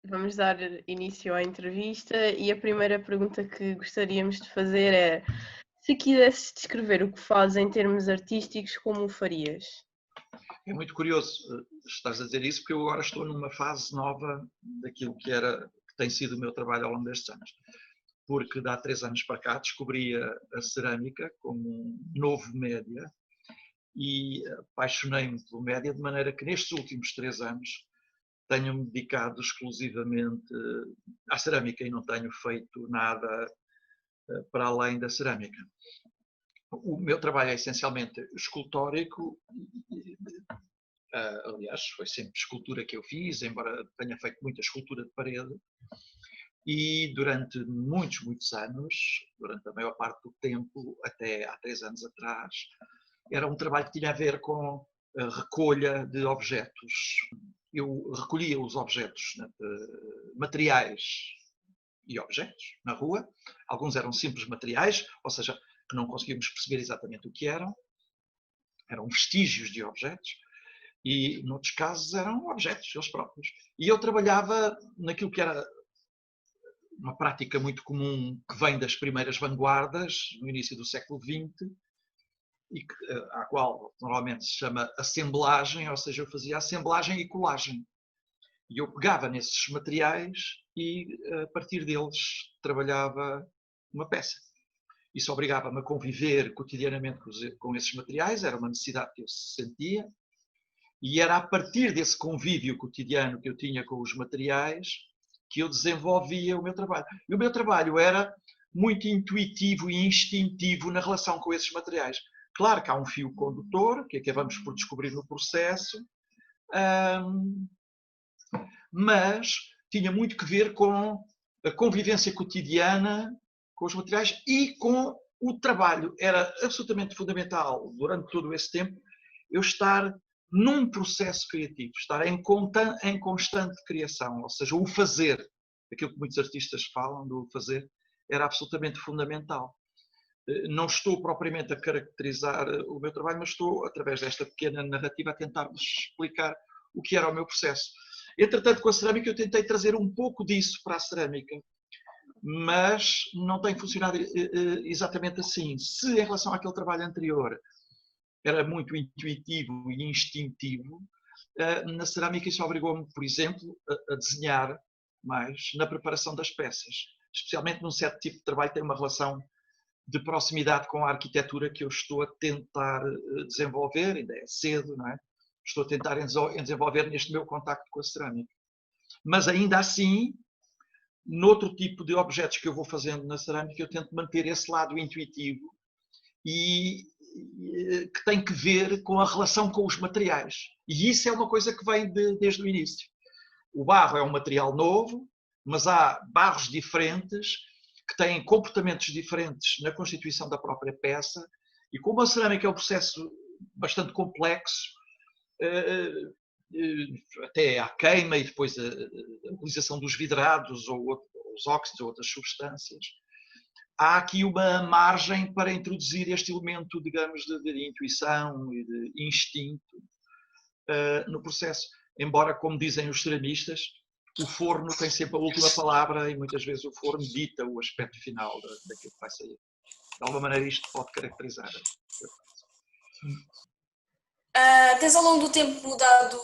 Vamos dar início à entrevista e a primeira pergunta que gostaríamos de fazer é: se quisesses descrever o que fazes em termos artísticos, como o farias? É muito curioso estás a dizer isso, porque eu agora estou numa fase nova daquilo que tem sido o meu trabalho ao longo destes anos. Porque de há 3 anos para cá descobri a cerâmica como um novo média e apaixonei-me pelo média, de maneira que nestes últimos 3 anos tenho-me dedicado exclusivamente à cerâmica e não tenho feito nada para além da cerâmica. O meu trabalho é essencialmente escultórico, aliás, foi sempre escultura que eu fiz, embora tenha feito muita escultura de parede, e durante muitos, muitos anos, durante a maior parte do tempo, até há 3 anos atrás, era um trabalho que tinha a ver com a recolha de objetos. Eu recolhia os objetos, materiais e objetos na rua. Alguns eram simples materiais, ou seja, que não conseguíamos perceber exatamente o que eram vestígios de objetos, e noutros casos eram objetos, eles próprios. E eu trabalhava naquilo que era uma prática muito comum que vem das primeiras vanguardas, no início do século XX, e à qual normalmente se chama assemblagem, ou seja, eu fazia assemblagem e colagem. E eu pegava nesses materiais e, a partir deles, trabalhava uma peça. Isso obrigava-me a conviver cotidianamente com esses materiais, era uma necessidade que eu sentia, e era a partir desse convívio cotidiano que eu tinha com os materiais que eu desenvolvia o meu trabalho. E o meu trabalho era muito intuitivo e instintivo na relação com esses materiais. Claro que há um fio condutor, que acabamos por descobrir no processo, mas tinha muito que ver com a convivência cotidiana com os materiais e com o trabalho. Era absolutamente fundamental, durante todo esse tempo, eu estar num processo criativo, estar em constante criação, ou seja, o fazer, aquilo que muitos artistas falam do fazer, era absolutamente fundamental. Não estou propriamente a caracterizar o meu trabalho, mas estou, através desta pequena narrativa, a tentar-vos explicar o que era o meu processo. Entretanto, com a cerâmica, eu tentei trazer um pouco disso para a cerâmica, mas não tem funcionado exatamente assim. Se em relação àquele trabalho anterior era muito intuitivo e instintivo, na cerâmica isso obrigou-me, por exemplo, a desenhar mais na preparação das peças, especialmente num certo tipo de trabalho que tem uma relação de proximidade com a arquitetura que eu estou a tentar desenvolver, ainda é cedo, não é? Estou a tentar desenvolver neste meu contacto com a cerâmica. Mas ainda assim, noutro tipo de objetos que eu vou fazendo na cerâmica, eu tento manter esse lado intuitivo e que tem que ver com a relação com os materiais. E isso é uma coisa que vem desde o início. O barro é um material novo, mas há barros diferentes que têm comportamentos diferentes na constituição da própria peça, e como a cerâmica é um processo bastante complexo, até à queima e depois a utilização dos vidrados ou os óxidos ou outras substâncias, há aqui uma margem para introduzir este elemento, digamos, de intuição e de instinto no processo. Embora, como dizem os ceramistas, o forno tem sempre a última palavra e muitas vezes o forno dita o aspecto final daquilo que vai sair. De alguma maneira isto pode caracterizar. Tens ao longo do tempo mudado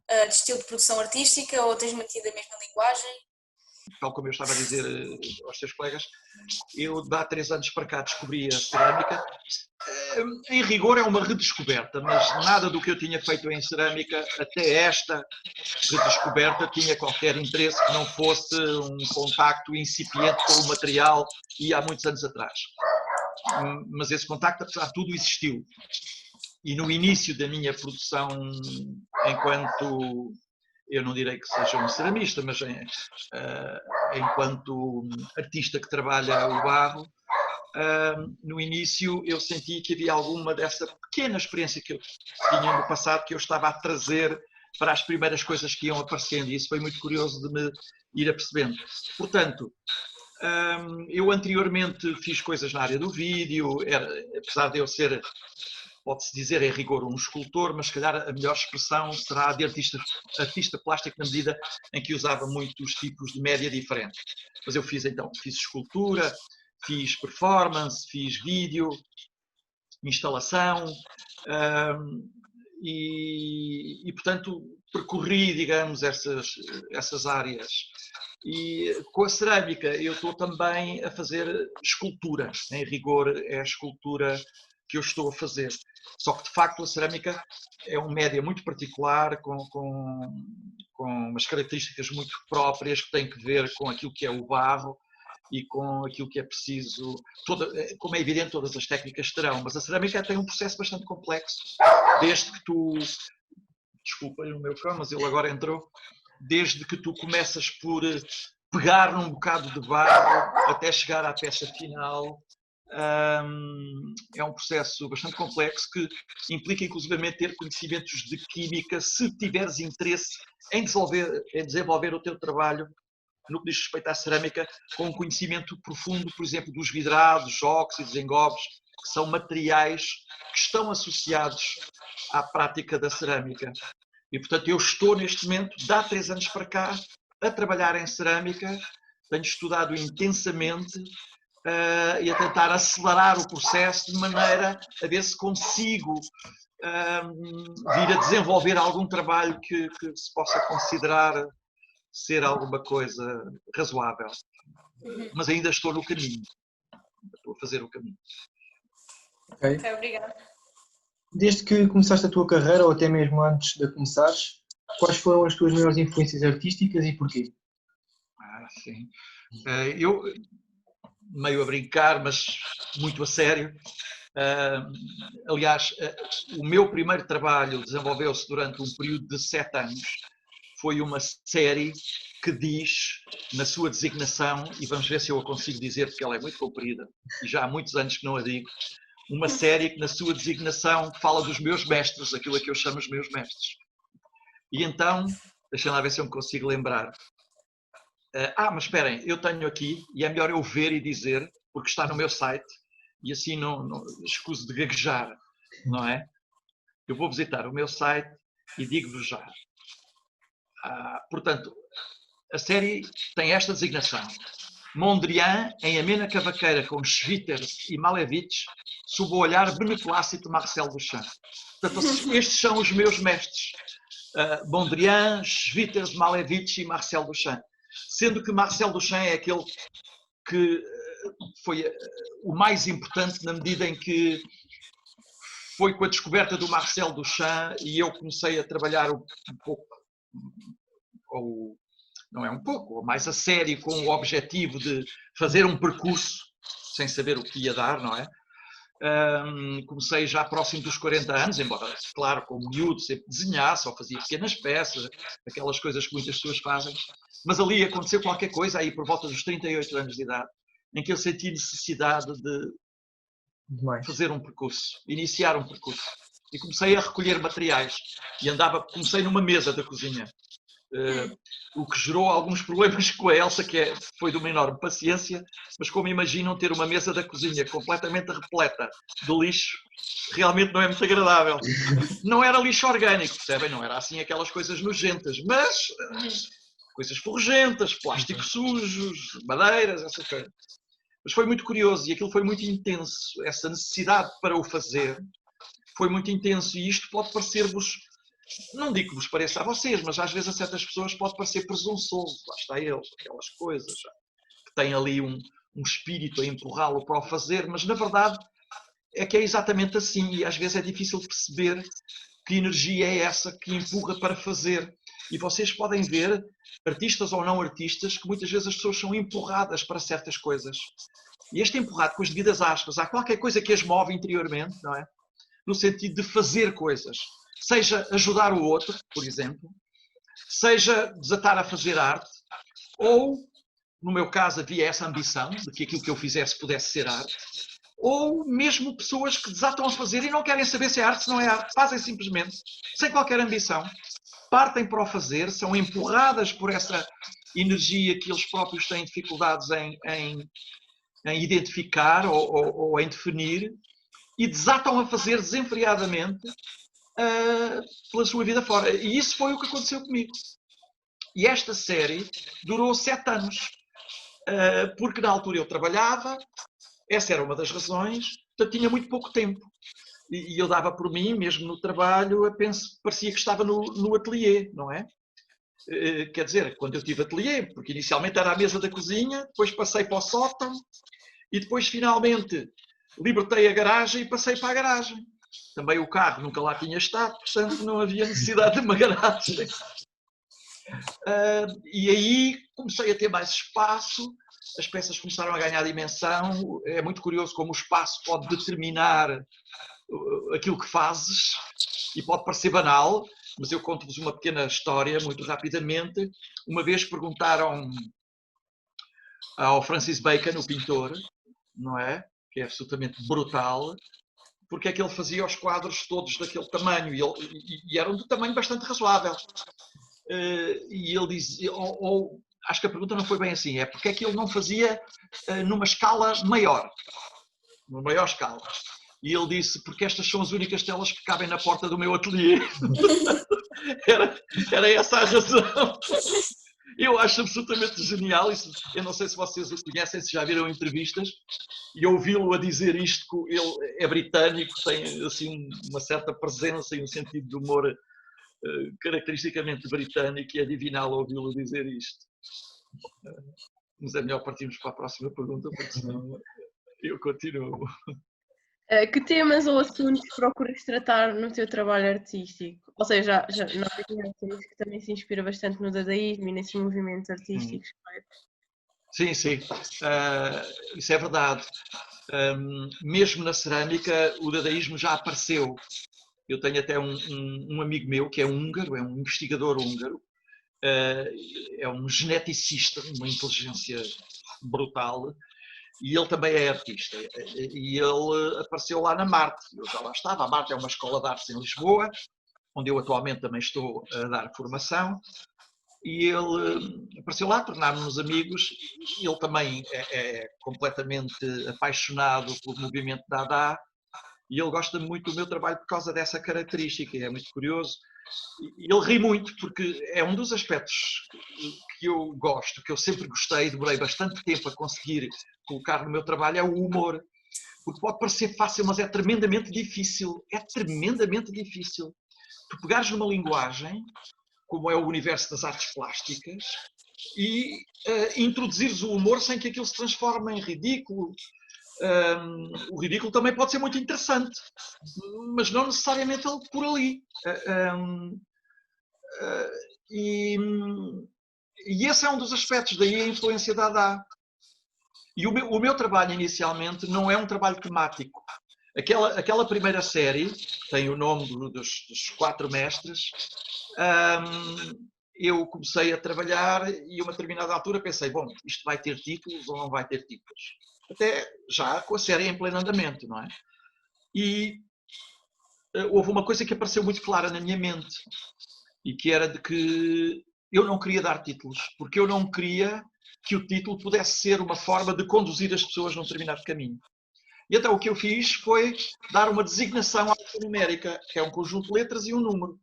de estilo de produção artística ou tens mantido a mesma linguagem? Tal como eu estava a dizer aos teus colegas, eu de há 3 anos para cá descobri a cerâmica. Em rigor é uma redescoberta, mas nada do que eu tinha feito em cerâmica até esta redescoberta tinha qualquer interesse que não fosse um contacto incipiente com o material e há muitos anos atrás. Mas esse contacto, apesar de tudo, existiu. E no início da minha produção, enquanto, eu não direi que seja um ceramista, mas enquanto artista que trabalha o barro, no início eu senti que havia alguma dessa pequena experiência que eu tinha no passado que eu estava a trazer para as primeiras coisas que iam aparecendo, e isso foi muito curioso de me ir apercebendo. Portanto, eu anteriormente fiz coisas na área do vídeo, apesar de eu ser pode-se dizer em rigor um escultor, mas se calhar a melhor expressão será de artista plástico, na medida em que usava muitos tipos de média diferentes. Mas eu fiz escultura, fiz performance, fiz vídeo, instalação, portanto percorri, digamos, essas áreas. E com a cerâmica eu estou também a fazer escultura, em rigor é a escultura que eu estou a fazer. Só que de facto a cerâmica é um média muito particular, com umas características muito próprias que têm que ver com aquilo que é o barro e com aquilo que é preciso. Como é evidente, todas as técnicas terão, mas a cerâmica tem um processo bastante complexo, desde que tu... Desculpem o meu cão, mas ele agora entrou. Desde que tu começas por pegar num bocado de barro até chegar à peça final, é um processo bastante complexo que implica inclusivamente ter conhecimentos de química, se tiveres interesse em desenvolver o teu trabalho no que diz respeito à cerâmica, com um conhecimento profundo, por exemplo, dos vidrados, óxidos, engobes, que são materiais que estão associados à prática da cerâmica. E, portanto, eu estou neste momento, de há 3 anos para cá, a trabalhar em cerâmica, tenho estudado intensamente e a tentar acelerar o processo de maneira a ver se consigo vir a desenvolver algum trabalho que se possa considerar ser alguma coisa razoável. Mas ainda estou no caminho. Estou a fazer o caminho. Ok, obrigada. Desde que começaste a tua carreira, ou até mesmo antes de começares, quais foram as tuas maiores influências artísticas e porquê? Sim. Eu, meio a brincar, mas muito a sério, aliás, o meu primeiro trabalho desenvolveu-se durante um período de 7 anos. Foi uma série que diz, na sua designação, e vamos ver se eu a consigo dizer, porque ela é muito comprida, e já há muitos anos que não a digo, uma série que na sua designação fala dos meus mestres, aquilo a que eu chamo os meus mestres. E então, deixem lá ver se eu me consigo lembrar. Mas esperem, eu tenho aqui, e é melhor eu ver e dizer, porque está no meu site, e assim não escuso de gaguejar, não é? Eu vou visitar o meu site e digo-vos já. Portanto, a série tem esta designação. Mondrian em amena cavaqueira com Schwitters e Malevich, sob o olhar beneplácito de Marcel Duchamp. Portanto, estes são os meus mestres. Mondrian, Schwitters, Malevich e Marcel Duchamp. Sendo que Marcel Duchamp é aquele que foi o mais importante na medida em que foi com a descoberta do Marcel Duchamp e eu comecei a trabalhar um pouco, ou não é um pouco, ou mais a sério, com o objetivo de fazer um percurso, sem saber o que ia dar, não é? Comecei já próximo dos 40 anos, embora, claro, como miúdo, sempre desenhasse ou fazia pequenas peças, aquelas coisas que muitas pessoas fazem. Mas ali aconteceu qualquer coisa, aí por volta dos 38 anos de idade, em que eu senti necessidade de fazer um percurso, iniciar um percurso. E comecei a recolher materiais. E comecei numa mesa da cozinha. O que gerou alguns problemas com a Elsa, que foi de uma enorme paciência, mas como imaginam, ter uma mesa da cozinha completamente repleta de lixo, realmente não é muito agradável. Não era lixo orgânico, percebem? Não era assim aquelas coisas nojentas, mas coisas forjentas, plásticos sujos, madeiras, essas coisas. Mas foi muito curioso e aquilo foi muito intenso. Essa necessidade para o fazer foi muito intenso e isto pode parecer-vos, não digo que vos pareça a vocês, mas às vezes a certas pessoas pode parecer presunçoso. Lá está ele, aquelas coisas, que tem ali um espírito a empurrá-lo para o fazer, mas na verdade é que é exatamente assim e às vezes é difícil perceber que energia é essa que empurra para fazer. E vocês podem ver, artistas ou não artistas, que muitas vezes as pessoas são empurradas para certas coisas. E este empurrado, com as devidas aspas, há qualquer coisa que as move interiormente, não é? No sentido de fazer coisas. Seja ajudar o outro, por exemplo, seja desatar a fazer arte, ou, no meu caso, havia essa ambição de que aquilo que eu fizesse pudesse ser arte, ou mesmo pessoas que desatam a fazer e não querem saber se é arte, se não é arte, fazem simplesmente, sem qualquer ambição, partem para o fazer, são empurradas por essa energia que eles próprios têm dificuldades em identificar ou em definir, e desatam a fazer desenfreadamente pela sua vida fora. E isso foi o que aconteceu comigo. E esta série durou 7 anos, porque na altura eu trabalhava, essa era uma das razões, portanto tinha muito pouco tempo. E eu dava por mim, mesmo no trabalho, parecia que estava no ateliê, não é? Quer dizer, quando eu tive ateliê, porque inicialmente era a mesa da cozinha, depois passei para o sótão e depois finalmente libertei a garagem e passei para a garagem. Também o carro nunca lá tinha estado, portanto não havia necessidade de uma garagem. E aí comecei a ter mais espaço, as peças começaram a ganhar dimensão. É muito curioso como o espaço pode determinar aquilo que fazes e pode parecer banal, mas eu conto-vos uma pequena história muito rapidamente. Uma vez perguntaram ao Francis Bacon, o pintor, não é? Que é absolutamente brutal, porque é que ele fazia os quadros todos daquele tamanho, e eram de tamanho bastante razoável. E ele dizia, acho que a pergunta não foi bem assim, é porque é que ele não fazia numa escala maior, numa maior escala. E ele disse, porque estas são as únicas telas que cabem na porta do meu ateliê. Era essa a razão. Eu acho absolutamente genial. Isso, eu não sei se vocês o conhecem, se já viram entrevistas, e ouvi-lo a dizer isto, ele é britânico, tem assim uma certa presença e um sentido de humor caracteristicamente britânico, e é divinal ouvi-lo dizer isto. Mas é melhor partirmos para a próxima pergunta, porque senão eu continuo. Que temas ou assuntos procuras tratar no teu trabalho artístico? Ou seja, nós aqui temos que também se inspira bastante no dadaísmo e nesses movimentos artísticos. Sim, sim. Isso é verdade. Mesmo na cerâmica, o dadaísmo já apareceu. Eu tenho até um amigo meu que é húngaro, é um investigador húngaro, é um geneticista, uma inteligência brutal, e ele também é artista. E ele apareceu lá na Marte, eu já lá estava. A Marte é uma escola de artes em Lisboa, onde eu atualmente também estou a dar formação. E ele apareceu lá, tornámos-nos amigos. Ele também é completamente apaixonado pelo movimento Dada, e ele gosta muito do meu trabalho por causa dessa característica, é muito curioso. E ele ri muito, porque é um dos aspectos que eu gosto, que eu sempre gostei, demorei bastante tempo a conseguir colocar no meu trabalho, é o humor. Porque pode parecer fácil, mas é tremendamente difícil. É tremendamente difícil. Tu pegares numa linguagem, como é o universo das artes plásticas, e introduzires o humor sem que aquilo se transforme em ridículo. O ridículo também pode ser muito interessante, mas não necessariamente por ali. E esse é um dos aspectos, daí a influência da Dada. E o meu trabalho inicialmente não é um trabalho temático. Aquela primeira série, tem o nome dos 4 mestres, eu comecei a trabalhar e a uma determinada altura pensei, bom, isto vai ter títulos ou não vai ter títulos? Até já com a série em pleno andamento, não é? E houve uma coisa que apareceu muito clara na minha mente, e que era de que eu não queria dar títulos, porque eu não queria que o título pudesse ser uma forma de conduzir as pessoas num determinado caminho. E então o que eu fiz foi dar uma designação alfanumérica, que é um conjunto de letras e um número.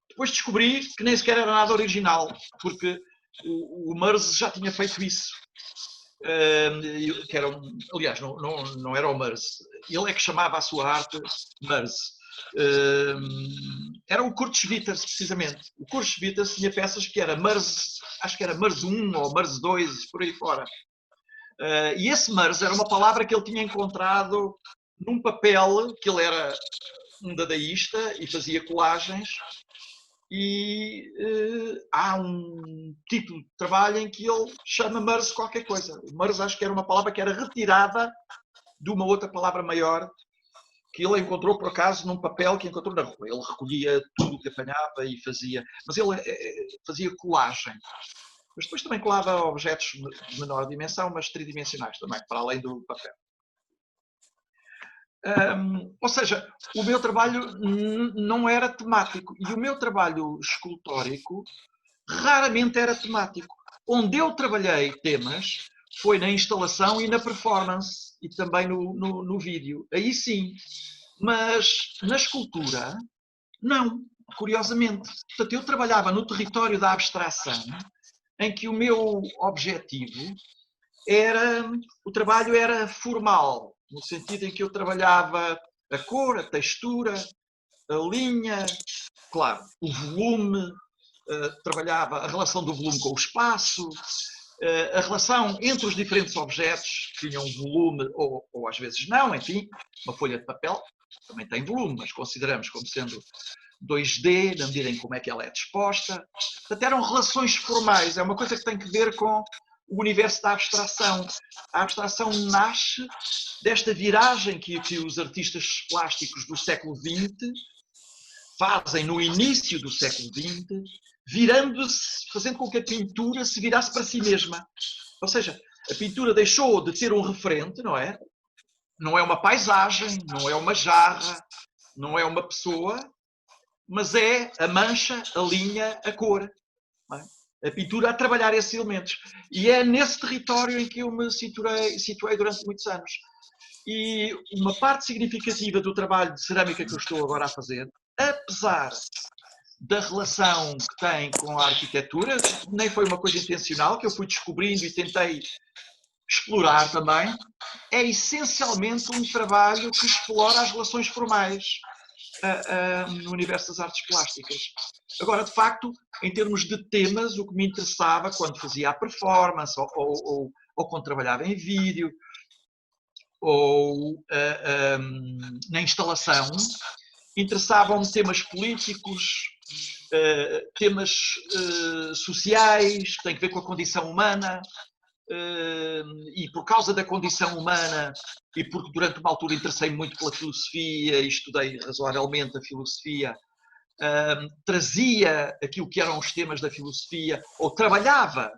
Depois descobri que nem sequer era nada original, porque o Merz já tinha feito isso. Que era aliás, não era o Merz. Ele é que chamava a sua arte Merz. Era o Kurt Schwitters, precisamente. O Kurt Schwitters tinha peças que era Merz, acho que era Merz 1 ou Merz 2, por aí fora. E esse Merz era uma palavra que ele tinha encontrado num papel, que ele era um dadaísta e fazia colagens. E há um título de trabalho em que ele chama Merz qualquer coisa. O Merz acho que era uma palavra que era retirada de uma outra palavra maior que ele encontrou por acaso num papel que encontrou na rua. Ele recolhia tudo o que apanhava e fazia, mas ele fazia colagem. Mas depois também colava objetos de menor dimensão, mas tridimensionais também, para além do papel. Ou seja, o meu trabalho não era temático, e o meu trabalho escultórico raramente era temático. Onde eu trabalhei temas foi na instalação e na performance, e também no vídeo. Aí sim. Mas na escultura, não, curiosamente. Portanto, eu trabalhava no território da abstração, em que o meu objetivo era, o trabalho era formal, no sentido em que eu trabalhava a cor, a textura, a linha, claro, o volume, trabalhava a relação do volume com o espaço, a relação entre os diferentes objetos que tinham volume ou às vezes não, enfim, uma folha de papel também tem volume, mas consideramos como sendo 2D, na medida em como é que ela é disposta. Portanto, eram relações formais, é uma coisa que tem que ver com o universo da abstração. A abstração nasce desta viragem que os artistas plásticos do século XX fazem no início do século XX, virando-se, fazendo com que a pintura se virasse para si mesma. Ou seja, a pintura deixou de ter um referente, não é? Não é uma paisagem, não é uma jarra, não é uma pessoa, mas é a mancha, a linha, a cor. A pintura a trabalhar esses elementos. E é nesse território em que eu me situei durante muitos anos. E uma parte significativa do trabalho de cerâmica que eu estou agora a fazer, apesar da relação que tem com a arquitetura, nem foi uma coisa intencional, que eu fui descobrindo e tentei explorar também, é essencialmente um trabalho que explora as relações formais no universo das artes plásticas. Agora, de facto, em termos de temas, o que me interessava quando fazia a performance ou quando trabalhava em vídeo ou na instalação, interessavam-me temas políticos, temas sociais, que têm a ver com a condição humana, e por causa da condição humana, e porque durante uma altura interessei-me muito pela filosofia e estudei razoavelmente a filosofia, trazia aquilo que eram os temas da filosofia, ou trabalhava,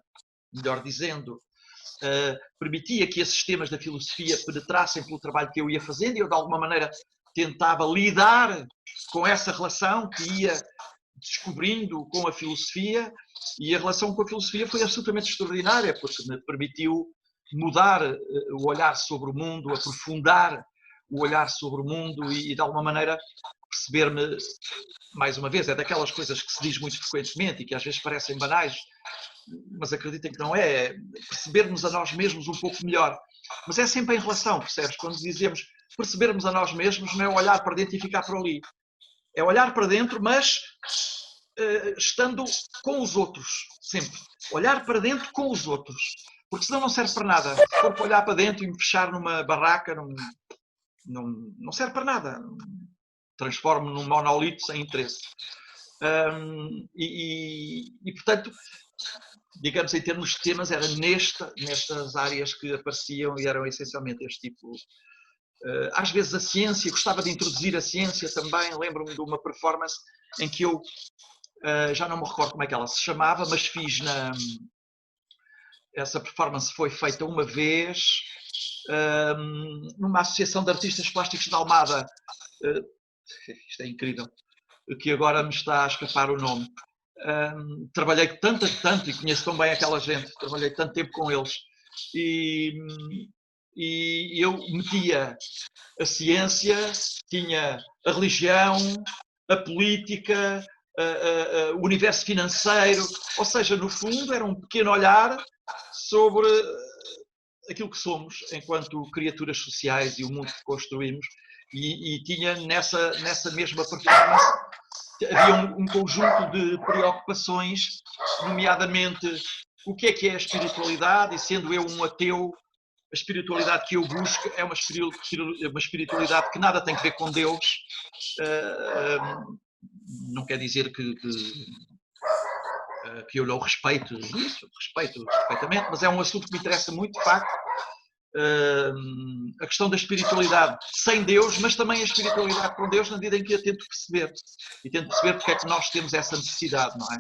melhor dizendo, permitia que esses temas da filosofia penetrassem pelo trabalho que eu ia fazendo, e eu de alguma maneira tentava lidar com essa relação que ia descobrindo com a filosofia, e a relação com a filosofia foi absolutamente extraordinária, porque me permitiu mudar o olhar sobre o mundo, aprofundar o olhar sobre o mundo e de alguma maneira perceber-me, mais uma vez, é daquelas coisas que se diz muito frequentemente e que às vezes parecem banais, mas acreditem que não é percebermos a nós mesmos um pouco melhor. Mas é sempre em relação, percebes? Quando dizemos percebermos a nós mesmos, não é olhar para dentro e ficar por ali. É olhar para dentro, mas estando com os outros, sempre. Olhar para dentro com os outros. Porque senão não serve para nada. Se for para olhar para dentro e me fechar numa barraca, não serve para nada. Transformo-me num monolito sem interesse. E, portanto, digamos, em termos de temas, era nestas áreas que apareciam e eram essencialmente este tipo. Às vezes a ciência, gostava de introduzir a ciência também. Lembro-me de uma performance em que eu, já não me recordo como é que ela se chamava, mas fiz essa performance foi feita uma vez numa associação de artistas plásticos de Almada. Isto é incrível, que agora me está a escapar o nome. Trabalhei tanto e conheço tão bem aquela gente, trabalhei tanto tempo com eles, e eu metia a ciência, tinha a religião, a política, o universo financeiro, ou seja, no fundo era um pequeno olhar sobre aquilo que somos enquanto criaturas sociais e o mundo que construímos, e tinha nessa mesma performance havia um conjunto de preocupações, nomeadamente o que é a espiritualidade, e sendo eu um ateu, a espiritualidade que eu busco é uma espiritualidade que nada tem a ver com Deus. Não quer dizer que eu não respeito isso, respeito perfeitamente, mas é um assunto que me interessa muito, de facto, a questão da espiritualidade sem Deus, mas também a espiritualidade com Deus, na medida em que eu tento perceber, e tento perceber porque é que nós temos essa necessidade, não é?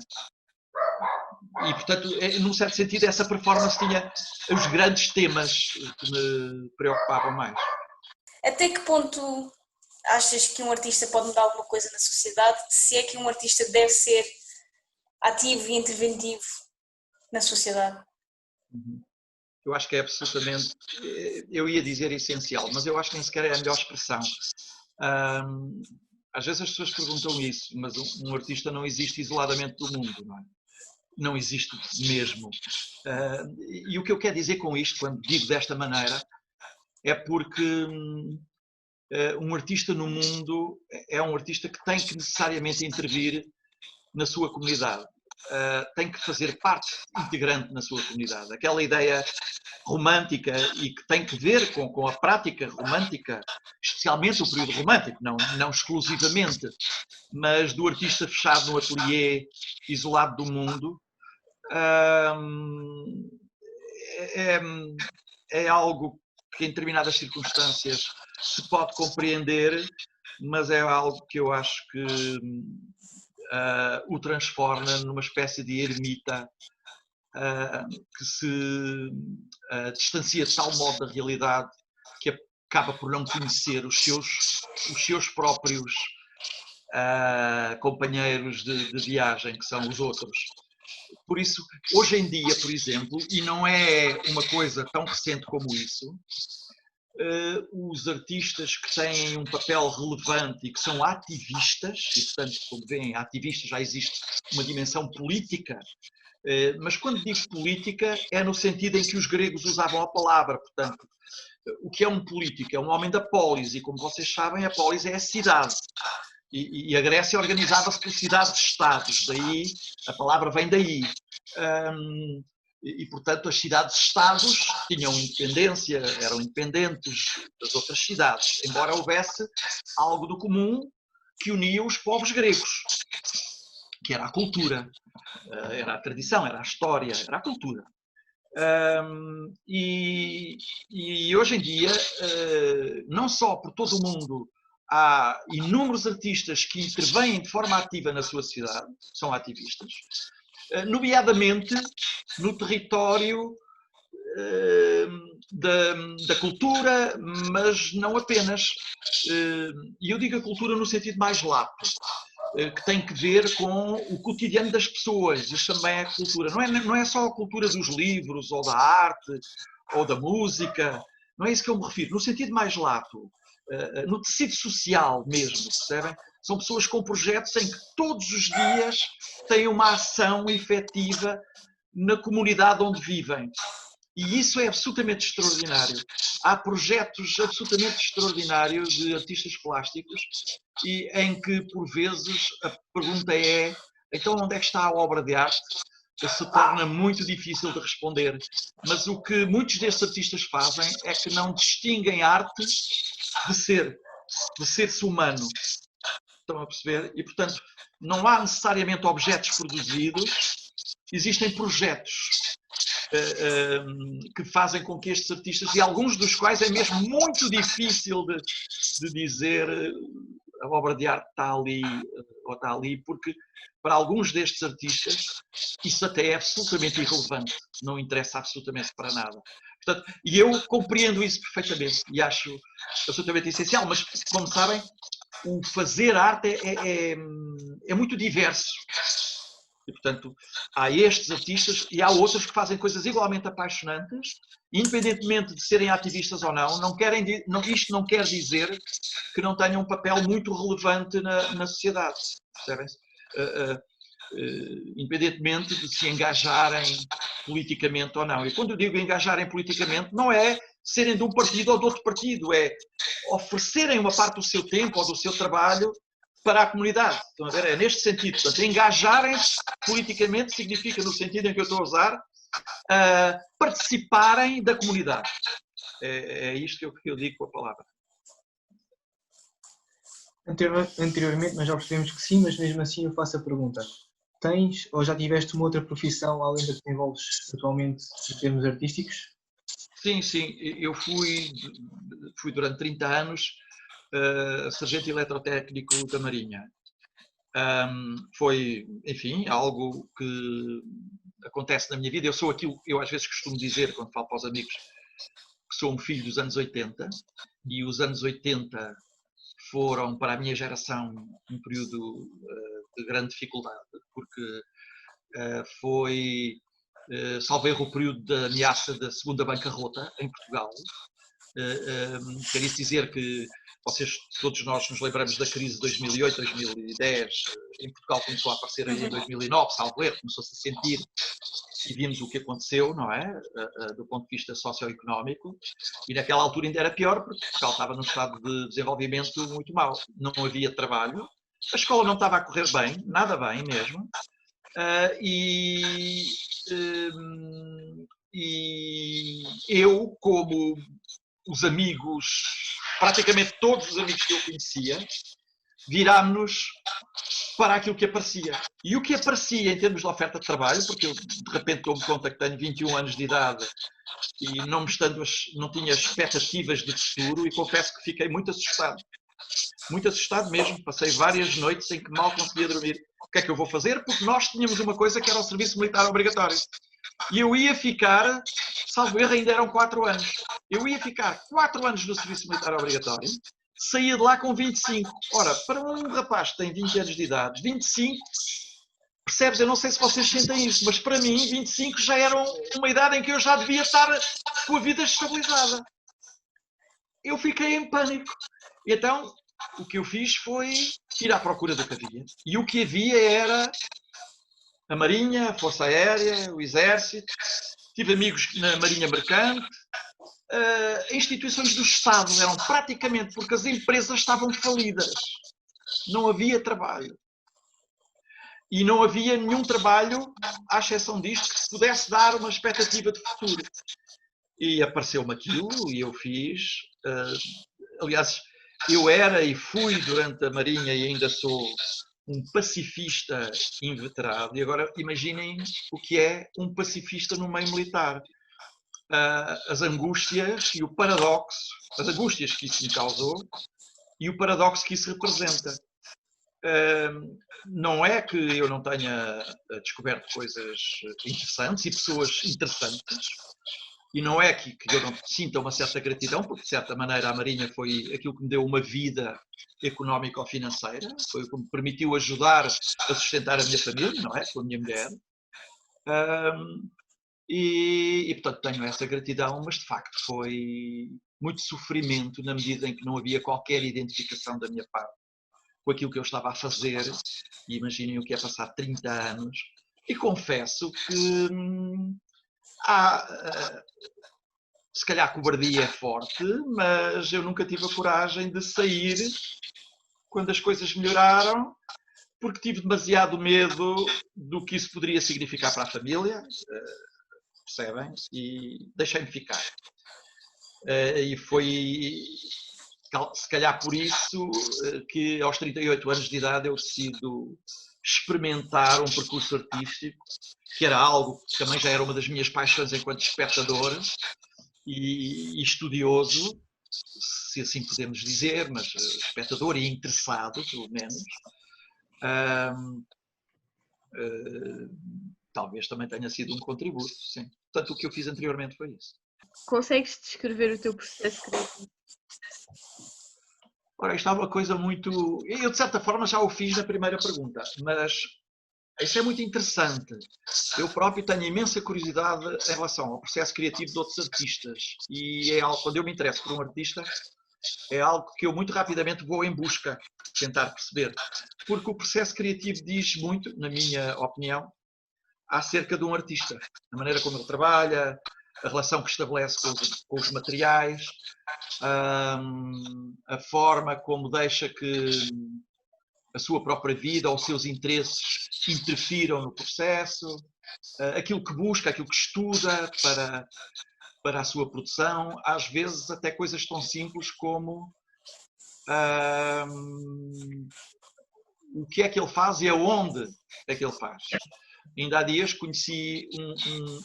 E, portanto, num certo sentido, essa performance tinha os grandes temas que me preocupavam mais. Até que ponto achas que um artista pode mudar alguma coisa na sociedade? Se é que um artista deve ser ativo e interventivo na sociedade? eu acho que é absolutamente, eu ia dizer essencial, mas eu acho que nem sequer é a melhor expressão. Às vezes as pessoas perguntam isso, mas um artista não existe isoladamente do mundo, não é? Não existe mesmo. E o que eu quero dizer com isto, quando digo desta maneira, é porque um artista no mundo é um artista que tem que necessariamente intervir na sua comunidade. Tem que fazer parte integrante na sua comunidade. Aquela ideia romântica e que tem que ver com a prática romântica, especialmente o período romântico, não exclusivamente, mas do artista fechado no ateliê, isolado do mundo, é algo que em determinadas circunstâncias se pode compreender, mas é algo que eu acho que o transforma numa espécie de ermita que se distancia de tal modo da realidade que acaba por não conhecer os seus próprios companheiros de viagem, que são os outros. Por isso, hoje em dia, por exemplo, e não é uma coisa tão recente como isso, os artistas que têm um papel relevante e que são ativistas, e portanto, como veem, ativistas já existe uma dimensão política, mas quando digo política é no sentido em que os gregos usavam a palavra, portanto, o que é um político? É um homem da polis, e como vocês sabem, a polis é a cidade. E a Grécia organizava-se por cidades-estados, daí a palavra vem daí. Portanto, as cidades-estados tinham independência, eram independentes das outras cidades, embora houvesse algo do comum que unia os povos gregos, que era a cultura, era a tradição, era a história, era a cultura. E hoje em dia, não só por todo o mundo, há inúmeros artistas que intervêm de forma ativa na sua cidade, são ativistas, nomeadamente no território da cultura, mas não apenas. E eu digo a cultura no sentido mais lato, que tem que ver com o cotidiano das pessoas. Isso também é cultura. Não é só a cultura dos livros, ou da arte, ou da música. Não é isso que eu me refiro. No sentido mais lato, no tecido social mesmo, percebem? São pessoas com projetos em que todos os dias têm uma ação efetiva na comunidade onde vivem. E isso é absolutamente extraordinário. Há projetos absolutamente extraordinários de artistas plásticos e em que, por vezes, a pergunta é: então onde é que está a obra de arte? Que se torna muito difícil de responder. Mas o que muitos destes artistas fazem é que não distinguem arte de ser-se humano. Estão a perceber? E, portanto, não há necessariamente objetos produzidos, existem projetos que fazem com que estes artistas, e alguns dos quais é mesmo muito difícil de dizer a obra de arte está ali ou está ali, porque para alguns destes artistas isso até é absolutamente irrelevante, não interessa absolutamente para nada. Portanto, e eu compreendo isso perfeitamente e acho absolutamente essencial, mas como sabem, o fazer arte é muito diverso. E, portanto, há estes artistas e há outros que fazem coisas igualmente apaixonantes, independentemente de serem ativistas ou não. Isto não quer dizer que não tenham um papel muito relevante na sociedade, percebem-se? Independentemente de se engajarem politicamente ou não. E quando eu digo engajarem politicamente, não é serem de um partido ou de outro partido, é oferecerem uma parte do seu tempo ou do seu trabalho para a comunidade. Estão a ver? É neste sentido. Portanto, engajarem-se politicamente significa, no sentido em que eu estou a usar, participarem da comunidade. É isto que eu digo com a palavra. Anteriormente nós já percebemos que sim, mas mesmo assim eu faço a pergunta. Tens ou já tiveste uma outra profissão além da que te envolves atualmente em termos artísticos? Sim. Eu fui durante 30 anos sargento eletrotécnico da Marinha. Foi, enfim, algo que acontece na minha vida. Eu sou aquilo que eu às vezes costumo dizer quando falo para os amigos, que sou um filho dos anos 80, e os anos 80 foram, para a minha geração, um período de grande dificuldade, porque foi salvo erro, o período da ameaça da segunda bancarrota em Portugal. Quer isso dizer que todos nós nos lembramos da crise de 2008, 2010, em Portugal começou a aparecer aí em 2009, salvo erro, começou-se a sentir e vimos o que aconteceu, não é? Do ponto de vista socioeconómico, e naquela altura ainda era pior, porque Portugal estava num estado de desenvolvimento muito mau. Não havia trabalho, a escola não estava a correr bem, nada bem mesmo, e eu, como os amigos, praticamente todos os amigos que eu conhecia, virámos-nos para aquilo que aparecia. E o que aparecia em termos de oferta de trabalho, porque eu de repente dou-me conta que tenho 21 anos de idade e não tinha expectativas de futuro, e confesso que fiquei muito assustado. Muito assustado mesmo. Passei várias noites em que mal conseguia dormir. O que é que eu vou fazer? Porque nós tínhamos uma coisa que era o serviço militar obrigatório. E eu ia ficar, salvo erro, ainda eram 4 anos. Eu ia ficar 4 anos no serviço militar obrigatório, saía de lá com 25. Ora, para um rapaz que tem 20 anos de idade, 25, percebes? Eu não sei se vocês sentem isso, mas para mim 25 já era uma idade em que eu já devia estar com a vida estabilizada. Eu fiquei em pânico. E então, o que eu fiz foi ir à procura do que havia. E o que havia era a Marinha, a Força Aérea, o Exército. Tive amigos na Marinha Mercante. Instituições do Estado eram praticamente, porque as empresas estavam falidas. Não havia trabalho. E não havia nenhum trabalho, à exceção disto, que pudesse dar uma expectativa de futuro. E apareceu-me aquilo e eu fiz. Aliás, eu era e fui durante a Marinha e ainda sou um pacifista inveterado. E agora imaginem o que é um pacifista no meio militar. As angústias e o paradoxo, as angústias que isso me causou e o paradoxo que isso representa. Não é que eu não tenha descoberto coisas interessantes e pessoas interessantes, e não é que eu não sinta uma certa gratidão, porque de certa maneira a Marinha foi aquilo que me deu uma vida económica ou financeira, foi o que me permitiu ajudar a sustentar a minha família, não é? Com a minha mulher. E portanto tenho essa gratidão, mas de facto foi muito sofrimento na medida em que não havia qualquer identificação da minha parte com aquilo que eu estava a fazer, e imaginem o que é passar 30 anos, e confesso que se calhar cobardia é forte, mas eu nunca tive a coragem de sair quando as coisas melhoraram, porque tive demasiado medo do que isso poderia significar para a família, percebem? E deixei-me ficar. E foi, se calhar por isso, que aos 38 anos de idade eu decido experimentar um percurso artístico, que era algo que também já era uma das minhas paixões enquanto espectador e estudioso, se assim podemos dizer, mas espectador e interessado, pelo menos. Talvez também tenha sido um contributo, sim. Portanto, o que eu fiz anteriormente foi isso. Consegues descrever o teu processo criativo? Ora, isto é uma coisa muito... Eu, de certa forma, já o fiz na primeira pergunta, mas isso é muito interessante. Eu próprio tenho imensa curiosidade em relação ao processo criativo de outros artistas. E é algo, quando eu me interesso por um artista, é algo que eu muito rapidamente vou em busca, tentar perceber. Porque o processo criativo diz muito, na minha opinião, acerca de um artista. A maneira como ele trabalha, a relação que estabelece com os materiais, a forma como deixa que a sua própria vida ou os seus interesses interfiram no processo, aquilo que busca, aquilo que estuda para a sua produção, às vezes até coisas tão simples como o que é que ele faz e aonde é que ele faz. Ainda há dias conheci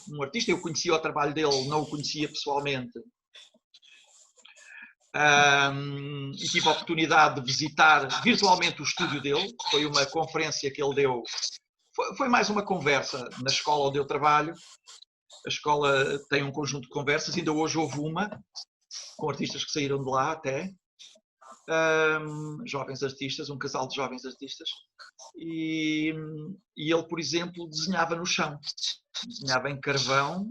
um artista, eu conhecia o trabalho dele, não o conhecia pessoalmente, e tive a oportunidade de visitar virtualmente o estúdio dele. Foi uma conferência que ele deu, foi mais uma conversa na escola onde eu trabalho. A escola tem um conjunto de conversas, ainda hoje houve uma, com artistas que saíram de lá até, jovens artistas, um casal de jovens artistas, e ele, por exemplo, desenhava no chão. desenhava em carvão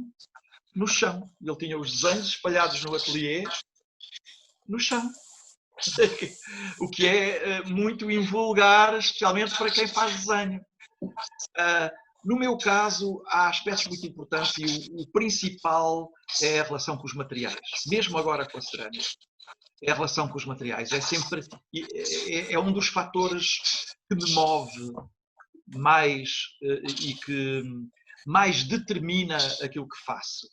no chão. Ele tinha os desenhos espalhados no ateliê, no chão. O que é muito invulgar, especialmente para quem faz desenho. No meu caso, há aspectos muito importantes e o principal é a relação com os materiais, mesmo agora com a cerâmica. É a relação com os materiais. É sempre é um dos fatores que me move mais e que mais determina aquilo que faço.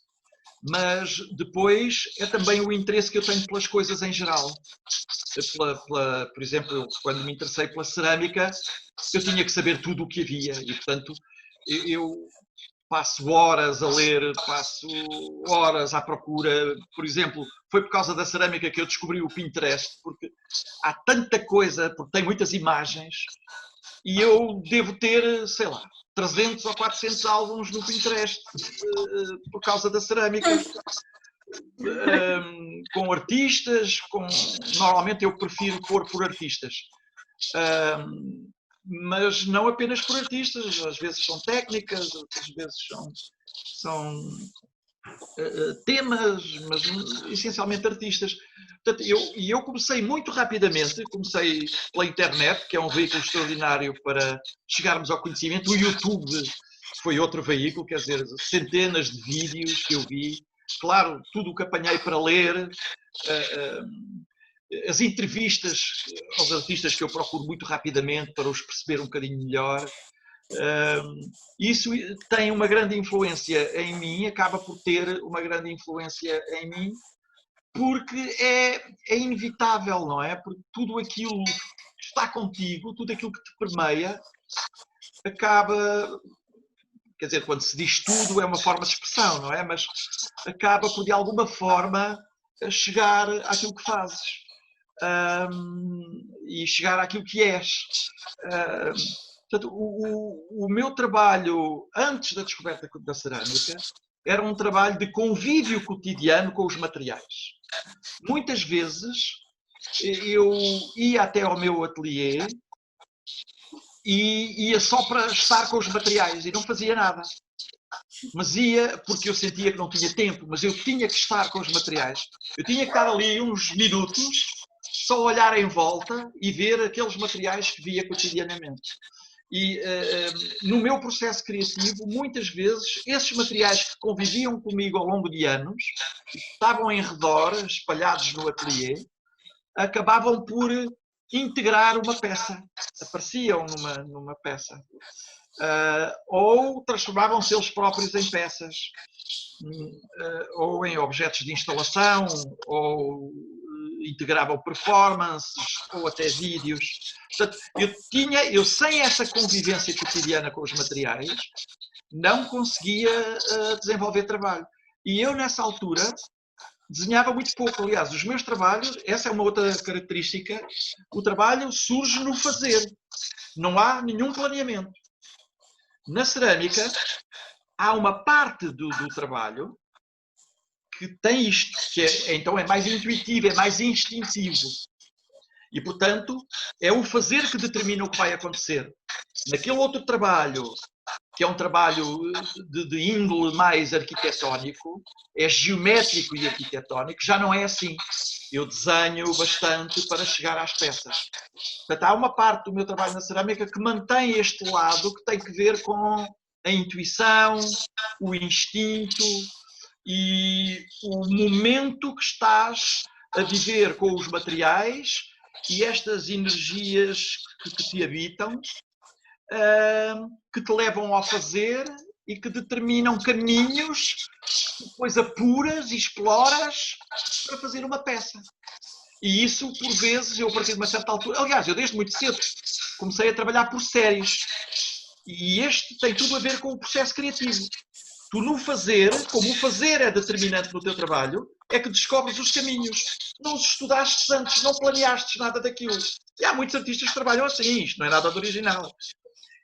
Mas depois é também o interesse que eu tenho pelas coisas em geral. Por exemplo, quando me interessei pela cerâmica, eu tinha que saber tudo o que havia e, portanto, eu passo horas a ler, passo horas à procura. Por exemplo, foi por causa da cerâmica que eu descobri o Pinterest, porque há tanta coisa, porque tem muitas imagens, e eu devo ter, sei lá, 300 ou 400 álbuns no Pinterest por causa da cerâmica. Com artistas, normalmente eu prefiro pôr por artistas. Mas não apenas por artistas, às vezes são técnicas, outras vezes são temas, mas essencialmente artistas. Portanto, eu comecei muito rapidamente, comecei pela internet, que é um veículo extraordinário para chegarmos ao conhecimento. O YouTube foi outro veículo, quer dizer, centenas de vídeos que eu vi. Claro, tudo o que apanhei para ler, as entrevistas aos artistas que eu procuro muito rapidamente para os perceber um bocadinho melhor. Isso tem uma grande influência em mim, acaba por ter uma grande influência em mim, porque é inevitável, não é? Porque tudo aquilo que está contigo, tudo aquilo que te permeia, acaba... Quer dizer, quando se diz tudo é uma forma de expressão, não é? Mas acaba por, de alguma forma, chegar àquilo que fazes. E chegar àquilo que és. Portanto, o meu trabalho, antes da descoberta da cerâmica, era um trabalho de convívio cotidiano com os materiais. Muitas vezes eu ia até ao meu ateliê e ia só para estar com os materiais e não fazia nada. Mas ia porque eu sentia que não tinha tempo, mas eu tinha que estar com os materiais. Eu tinha que estar ali uns minutos, só olhar em volta e ver aqueles materiais que via cotidianamente. E no meu processo criativo, muitas vezes, esses materiais que conviviam comigo ao longo de anos, estavam em redor, espalhados no ateliê, acabavam por integrar uma peça, apareciam numa peça. Ou transformavam-se eles próprios em peças, ou em objetos de instalação, ou integravam performances, ou até vídeos. Portanto, eu sem essa convivência cotidiana com os materiais, não conseguia desenvolver trabalho. E eu, nessa altura, desenhava muito pouco. Aliás, os meus trabalhos, essa é uma outra característica, o trabalho surge no fazer. Não há nenhum planeamento. Na cerâmica, há uma parte do trabalho que tem isto, que então é mais intuitivo, é mais instintivo. E, portanto, é o fazer que determina o que vai acontecer. Naquele outro trabalho, que é um trabalho de índole mais arquitetónico, é geométrico e arquitetónico, já não é assim. Eu desenho bastante para chegar às peças. Portanto, há uma parte do meu trabalho na cerâmica que mantém este lado que tem que ver com a intuição, o instinto e o momento que estás a viver com os materiais e estas energias que te habitam, que te levam ao fazer e que determinam caminhos que depois apuras e exploras para fazer uma peça. E isso, por vezes, eu a partir de uma certa altura... Aliás, eu desde muito cedo comecei a trabalhar por séries. E este tem tudo a ver com o processo criativo. Tu no fazer, como o fazer é determinante no teu trabalho, é que descobres os caminhos. Não os estudaste antes, não planeaste nada daquilo. E há muitos artistas que trabalham assim, isto não é nada de original.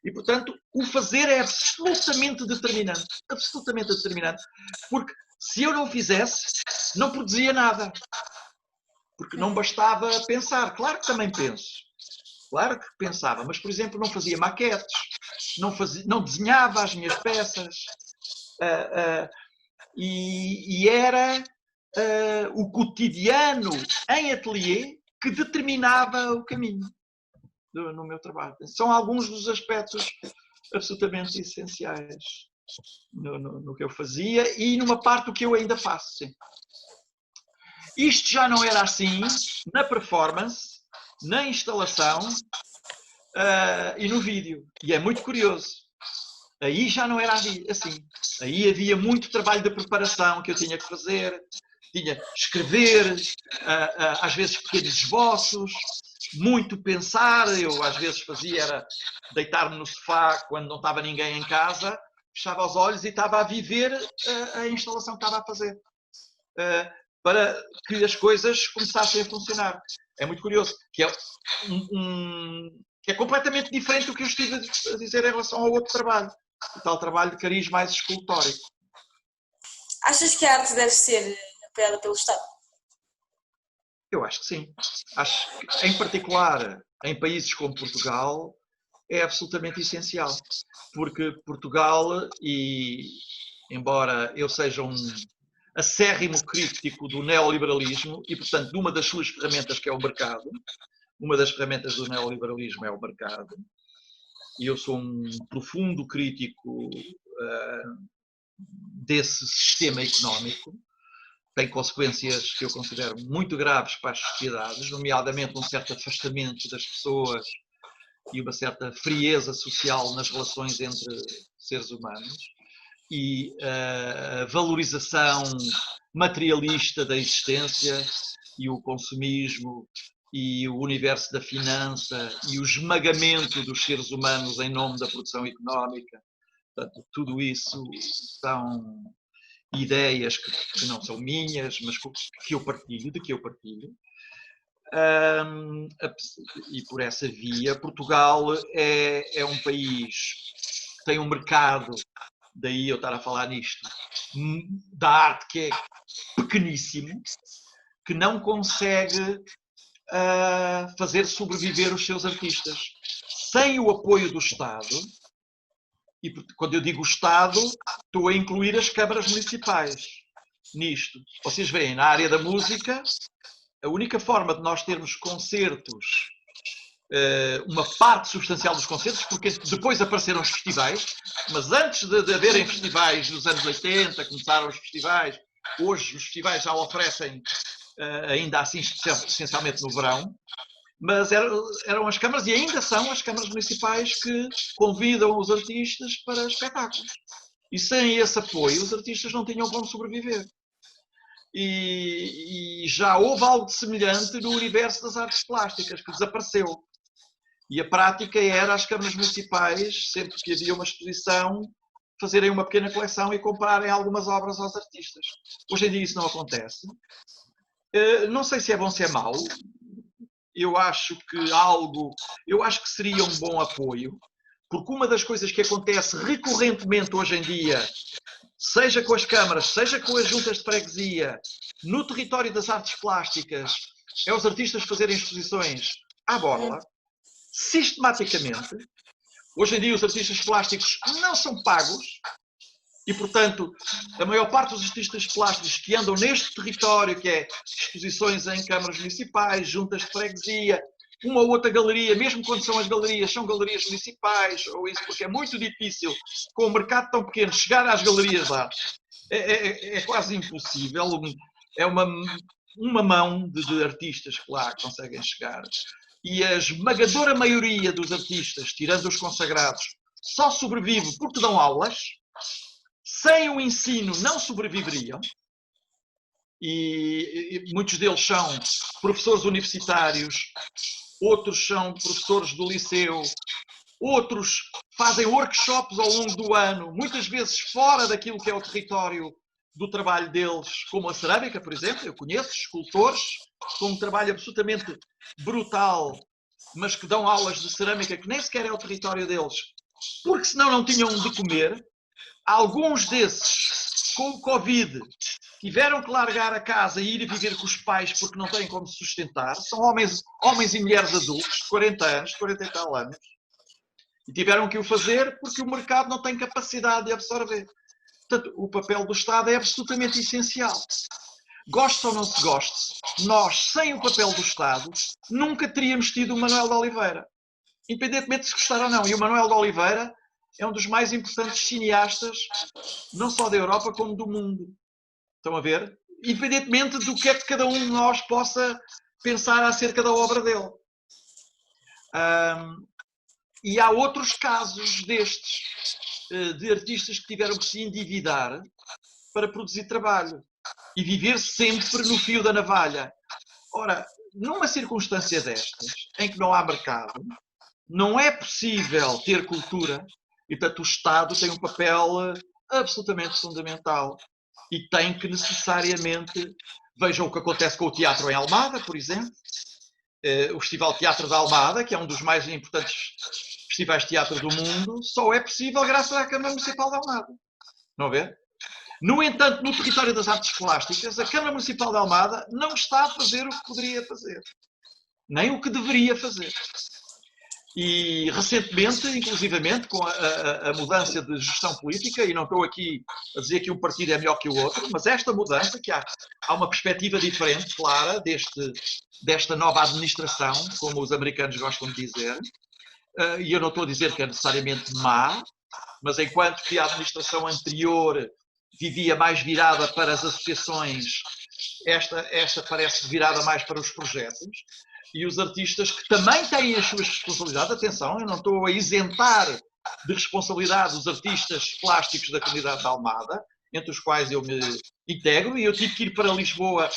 E, portanto, o fazer é absolutamente determinante. Absolutamente determinante. Porque se eu não fizesse, não produzia nada. Porque não bastava pensar. Claro que também penso. Claro que pensava. Mas, por exemplo, não fazia maquetes. Não desenhava as minhas peças. E era o cotidiano em ateliê que determinava o caminho no meu trabalho. São alguns dos aspectos absolutamente essenciais no que eu fazia e numa parte do que eu ainda faço. Sim. Isto já não era assim na performance, na instalação e no vídeo. E é muito curioso. Aí já não era assim. Aí havia muito trabalho de preparação que eu tinha que fazer. Tinha que escrever, às vezes pequenos esboços, muito pensar. Eu às vezes fazia era deitar-me no sofá quando não estava ninguém em casa, fechava os olhos e estava a viver a instalação que estava a fazer. Para que as coisas começassem a funcionar. É muito curioso. Que é completamente diferente do que eu estive a dizer em relação ao outro trabalho. O tal trabalho de cariz mais escultórico. Achas que a arte deve ser apoiada pelo Estado? Eu acho que sim. Acho que, em particular, em países como Portugal, é absolutamente essencial. Porque Portugal, e embora eu seja um acérrimo crítico do neoliberalismo e, portanto, de uma das suas ferramentas que é o mercado, uma das ferramentas do neoliberalismo é o mercado, e eu sou um profundo crítico desse sistema económico, tem consequências que eu considero muito graves para as sociedades, nomeadamente um certo afastamento das pessoas e uma certa frieza social nas relações entre seres humanos e a valorização materialista da existência e o consumismo e o universo da finança e o esmagamento dos seres humanos em nome da produção económica. Portanto, tudo isso são ideias que não são minhas, mas que eu partilho, de que eu partilho. E por essa via, Portugal é um país que tem um mercado, daí eu estar a falar nisto, da arte que é pequeníssimo, que não consegue fazer sobreviver os seus artistas. Sem o apoio do Estado, e quando eu digo Estado, estou a incluir as câmaras municipais nisto. Vocês veem, na área da música, a única forma de nós termos concertos, uma parte substancial dos concertos, porque depois apareceram os festivais, mas antes de haverem festivais nos anos 80, começaram os festivais, hoje os festivais já oferecem, ainda assim, essencialmente no verão, mas eram as câmaras, e ainda são as câmaras municipais que convidam os artistas para espetáculos. E sem esse apoio, os artistas não tinham como sobreviver. E já houve algo de semelhante no universo das artes plásticas, que desapareceu. E a prática era as câmaras municipais, sempre que havia uma exposição, fazerem uma pequena coleção e comprarem algumas obras aos artistas. Hoje em dia isso não acontece. Não sei se é bom ou se é mau. Eu acho que seria um bom apoio, porque uma das coisas que acontece recorrentemente hoje em dia, seja com as câmaras, seja com as juntas de freguesia, no território das artes plásticas, é os artistas fazerem exposições à borla, sistematicamente. Hoje em dia os artistas plásticos não são pagos e, portanto, a maior parte dos artistas plásticos que andam neste território, que é exposições em câmaras municipais, juntas de freguesia, uma ou outra galeria, mesmo quando são as galerias, são galerias municipais, ou isso, porque é muito difícil, com o mercado tão pequeno, chegar às galerias lá. É quase impossível. É uma mão de artistas que lá conseguem chegar. E a esmagadora maioria dos artistas, tirando os consagrados, só sobrevive porque dão aulas. Sem o ensino não sobreviveriam. E muitos deles são professores universitários, outros são professores do liceu, outros fazem workshops ao longo do ano, muitas vezes fora daquilo que é o território do trabalho deles, como a cerâmica, por exemplo. Eu conheço escultores com um trabalho absolutamente brutal, mas que dão aulas de cerâmica que nem sequer é o território deles, porque senão não tinham de comer. Alguns desses, com o Covid, tiveram que largar a casa e ir viver com os pais porque não têm como se sustentar. São homens e mulheres adultos, de 40 anos, 40 e tal anos. E tiveram que o fazer porque o mercado não tem capacidade de absorver. Portanto, o papel do Estado é absolutamente essencial. Goste ou não se goste, nós, sem o papel do Estado, nunca teríamos tido o Manuel de Oliveira. Independentemente de se gostar ou não. E o Manuel de Oliveira é um dos mais importantes cineastas, não só da Europa, como do mundo. Estão a ver? Independentemente do que é que cada um de nós possa pensar acerca da obra dele. E há outros casos destes, de artistas que tiveram que se endividar para produzir trabalho e viver sempre no fio da navalha. Ora, numa circunstância destas, em que não há mercado, não é possível ter cultura, e portanto o Estado tem um papel absolutamente fundamental e tem que necessariamente, vejam o que acontece com o teatro em Almada, por exemplo, o Festival de Teatro da Almada, que é um dos mais importantes festivais de teatro do mundo, só é possível graças à Câmara Municipal de Almada. Não é? No entanto, no território das artes plásticas, a Câmara Municipal de Almada não está a fazer o que poderia fazer, nem o que deveria fazer. E recentemente, inclusivamente, com a mudança de gestão política, e não estou aqui a dizer que um partido é melhor que o outro, mas esta mudança, que há uma perspectiva diferente, clara, desta nova administração, como os americanos gostam de dizer, e eu não estou a dizer que é necessariamente má, mas enquanto que a administração anterior vivia mais virada para as associações, esta parece virada mais para os projetos, e os artistas que também têm as suas responsabilidades, atenção, eu não estou a isentar de responsabilidade os artistas plásticos da comunidade de Almada, entre os quais eu me integro, e eu tive que ir para Lisboa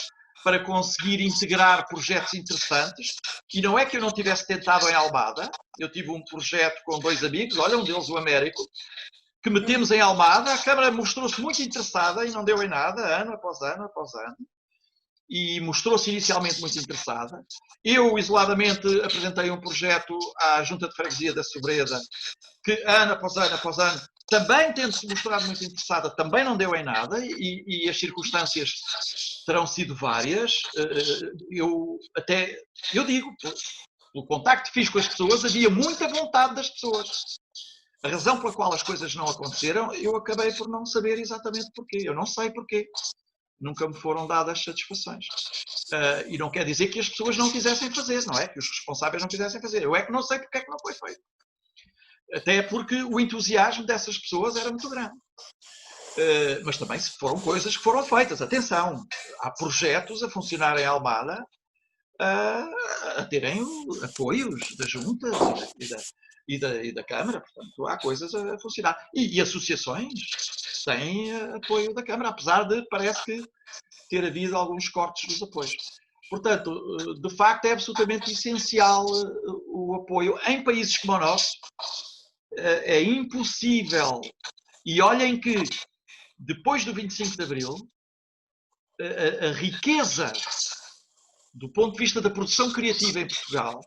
para conseguir integrar projetos interessantes, e não é que eu não tivesse tentado em Almada, eu tive um projeto com 2 amigos, olha, um deles o Américo, que metemos em Almada, a Câmara mostrou-se muito interessada e não deu em nada, ano após ano após ano, e mostrou-se inicialmente muito interessada. Eu, isoladamente, apresentei um projeto à Junta de Freguesia da Sobreda, que ano após ano, também tendo-se mostrado muito interessada, também não deu em nada, e as circunstâncias terão sido várias. Eu digo, pelo contacto que fiz com as pessoas, havia muita vontade das pessoas. A razão pela qual as coisas não aconteceram, eu acabei por não saber exatamente porquê. Eu não sei porquê. Nunca me foram dadas satisfações. E não quer dizer que as pessoas não quisessem fazer, não é? Que os responsáveis não quisessem fazer. Eu é que não sei porque é que não foi feito. Até porque o entusiasmo dessas pessoas era muito grande. Mas também foram coisas que foram feitas. Atenção, há projetos a funcionar em Almada a terem apoios da Junta e da Câmara. Portanto, há coisas a funcionar. E associações têm apoio da Câmara, apesar de, parece que, ter havido alguns cortes dos apoios. Portanto, de facto, é absolutamente essencial o apoio. Em países como o nosso, é impossível. E olhem que, depois do 25 de Abril, a riqueza do ponto de vista da produção criativa em Portugal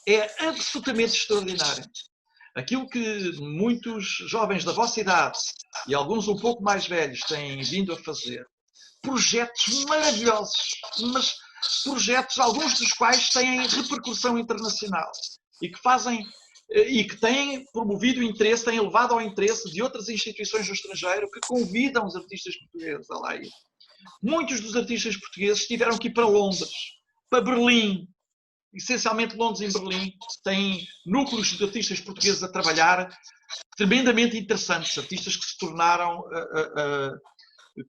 é absolutamente extraordinária. Aquilo que muitos jovens da vossa idade e alguns um pouco mais velhos têm vindo a fazer, projetos maravilhosos, mas projetos, alguns dos quais têm repercussão internacional e que têm promovido o interesse, têm levado ao interesse de outras instituições do estrangeiro que convidam os artistas portugueses a lá ir. Muitos dos artistas portugueses tiveram que ir para Londres, para Berlim, essencialmente Londres e Berlim, têm núcleos de artistas portugueses a trabalhar tremendamente interessantes, artistas que se tornaram,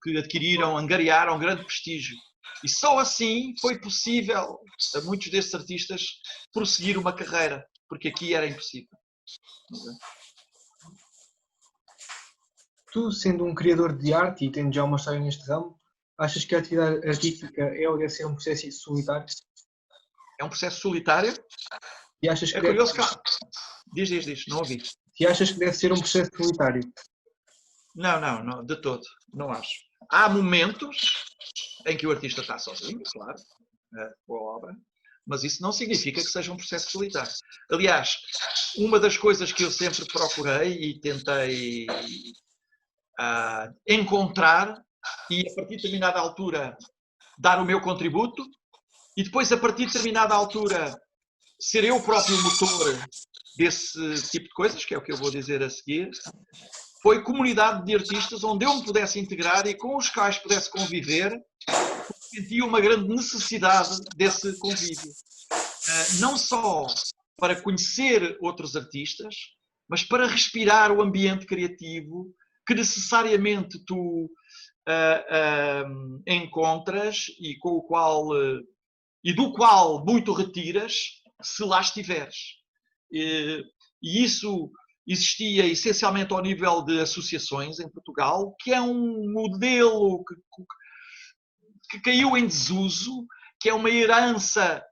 que adquiriram, angariaram grande prestígio. E só assim foi possível a muitos desses artistas prosseguir uma carreira, porque aqui era impossível. Tu, sendo um criador de arte e tendo já uma história neste ramo, achas que a atividade artística é ou deve ser um processo solitário? É um processo solitário? E achas que é curioso que... Diz, não ouvi. E achas que deve ser um processo solitário? Não, de todo, não acho. Há momentos em que o artista está sozinho, claro, com a obra, mas isso não significa que seja um processo solitário. Aliás, uma das coisas que eu sempre procurei e tentei encontrar, e a partir de determinada altura dar o meu contributo, e depois a partir de determinada altura ser eu próprio o motor desse tipo de coisas, que é o que eu vou dizer a seguir, foi comunidade de artistas onde eu me pudesse integrar e com os quais pudesse conviver. Sentia uma grande necessidade desse convívio. Não só para conhecer outros artistas, mas para respirar o ambiente criativo que necessariamente tu encontras e com o qual e do qual muito retiras se lá estiveres. E isso existia essencialmente ao nível de associações em Portugal, que é um modelo que caiu em desuso, que é uma herança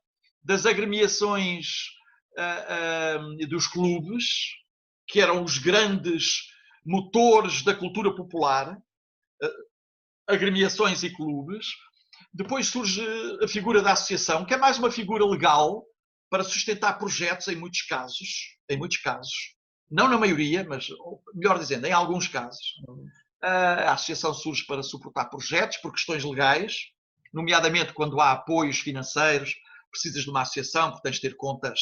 das agremiações dos clubes, que eram os grandes motores da cultura popular, agremiações e clubes. Depois surge a figura da associação, que é mais uma figura legal para sustentar projetos em muitos casos, não na maioria, mas, melhor dizendo, em alguns casos. A associação surge para suportar projetos por questões legais, nomeadamente quando há apoios financeiros, precisas de uma associação porque tens de ter contas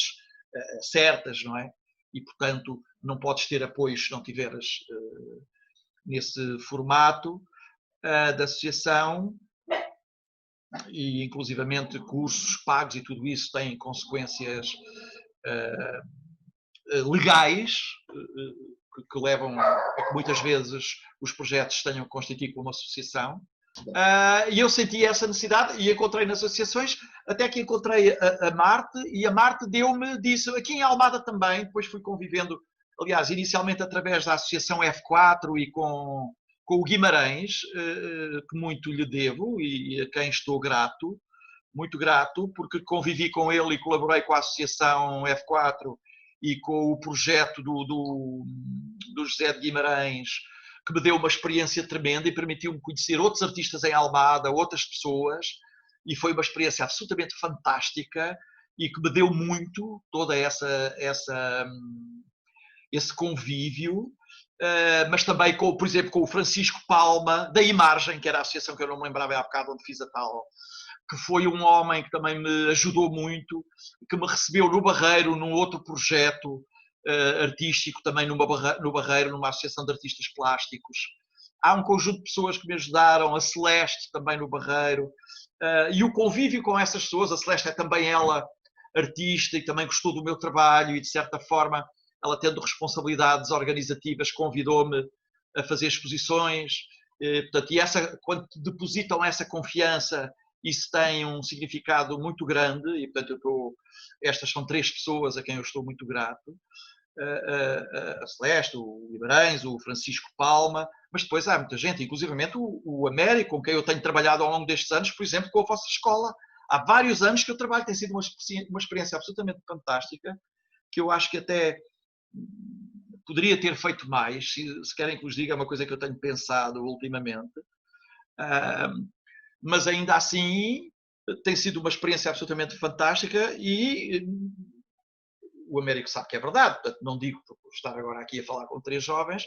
certas, não é? E, portanto, não podes ter apoios se não tiveres nesse formato da associação, e inclusivamente cursos pagos e tudo isso tem consequências legais que levam a que muitas vezes os projetos tenham que constituir como associação. E eu senti essa necessidade e encontrei nas associações, até que encontrei a Marte, e a Marte disse, aqui em Almada também, depois fui convivendo, aliás, inicialmente através da associação F4 e com o Guimarães, que muito lhe devo e a quem estou grato, muito grato, porque convivi com ele e colaborei com a associação F4 e com o projeto do José de Guimarães, que me deu uma experiência tremenda e permitiu-me conhecer outros artistas em Almada, outras pessoas, e foi uma experiência absolutamente fantástica e que me deu muito toda esse convívio, mas também, por exemplo, com o Francisco Palma, da Imargem, que era a associação que eu não me lembrava há bocado onde fiz a tal, que foi um homem que também me ajudou muito, que me recebeu no Barreiro, num outro projeto artístico, também no Barreiro, numa associação de artistas plásticos. Há um conjunto de pessoas que me ajudaram, a Celeste também no Barreiro, e o convívio com essas pessoas, a Celeste é também ela artista e também gostou do meu trabalho e de certa forma ela tendo responsabilidades organizativas convidou-me a fazer exposições, portanto, quando depositam essa confiança, isso tem um significado muito grande e, portanto, estas são 3 pessoas a quem eu estou muito grato, a Celeste, o Guimarães, o Francisco Palma, mas depois há muita gente, inclusivamente o Américo, com quem eu tenho trabalhado ao longo destes anos, por exemplo, com a vossa escola. Há vários anos que eu trabalho, tem sido uma experiência absolutamente fantástica, que eu acho que até poderia ter feito mais, se querem que vos diga, é uma coisa que eu tenho pensado ultimamente, mas ainda assim tem sido uma experiência absolutamente fantástica e o Américo sabe que é verdade, portanto não digo por estar agora aqui a falar com 3 jovens,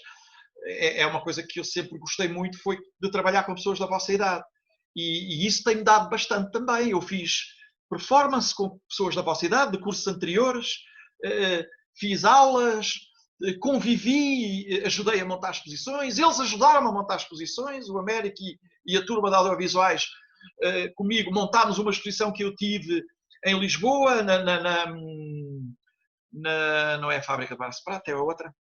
é uma coisa que eu sempre gostei muito, foi de trabalhar com pessoas da vossa idade e isso tem-me dado bastante também. Eu fiz performance com pessoas da vossa idade, de cursos anteriores, fiz aulas, convivi, ajudei a montar exposições, eles ajudaram a montar exposições, o Américo e a turma de audiovisuais comigo montámos uma exposição que eu tive em Lisboa, não é a Fábrica de Barça Prata, é a outra,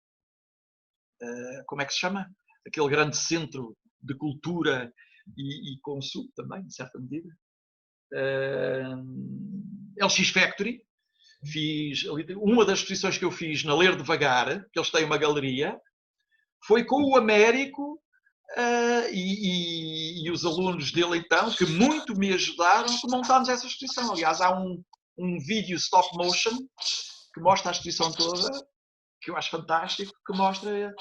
como é que se chama? Aquele grande centro de cultura e consumo também, de certa medida. LX Factory. Uma das exposições que eu fiz na Ler Devagar, que eles têm uma galeria, foi com o Américo e os alunos dele então, que muito me ajudaram, que montámos essa exposição. Aliás, há um vídeo stop motion que mostra a exposição toda, que eu acho fantástico, que mostra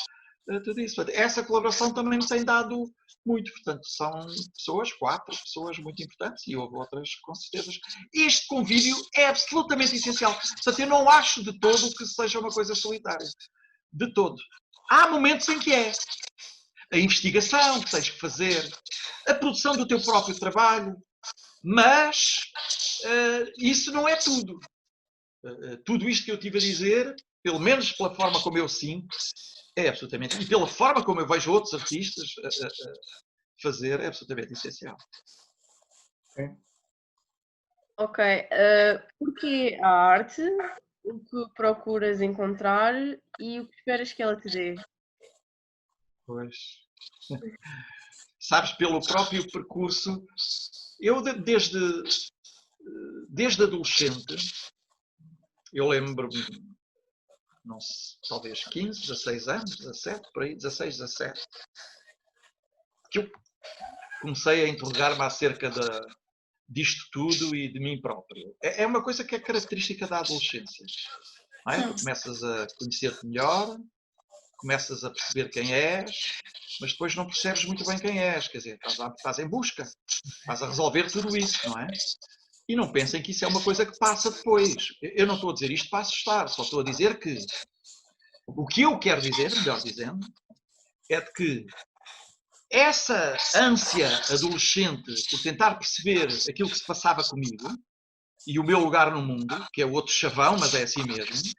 tudo isso. Portanto, essa colaboração também me tem dado muito. Portanto, são pessoas, 4 pessoas muito importantes e houve outras com certeza. Este convívio é absolutamente essencial. Portanto, eu não acho de todo que seja uma coisa solitária. De todo. Há momentos em que é. A investigação que tens que fazer, a produção do teu próprio trabalho, mas isso não é tudo. Tudo isto que eu tive a dizer, pelo menos pela forma como eu sinto, É absolutamente. E pela forma como eu vejo outros artistas fazer, é absolutamente essencial. Ok. Porquê a arte? O que procuras encontrar e o que esperas que ela te dê? Pois. Sabes, pelo próprio percurso, eu desde adolescente, eu lembro-me, não sei, talvez 15, 16 anos, 17, por aí, 16, 17, que eu comecei a interrogar-me acerca disto tudo e de mim próprio. É uma coisa que é característica da adolescência. Não é? Tu começas a conhecer-te melhor, começas a perceber quem és, mas depois não percebes muito bem quem és. Quer dizer, estás em busca, estás a resolver tudo isso, não é? E não pensem que isso é uma coisa que passa depois. Eu não estou a dizer isto para assustar, só estou a dizer que o que eu quero dizer, melhor dizendo, é de que essa ânsia adolescente por tentar perceber aquilo que se passava comigo e o meu lugar no mundo, que é outro chavão, mas é assim mesmo,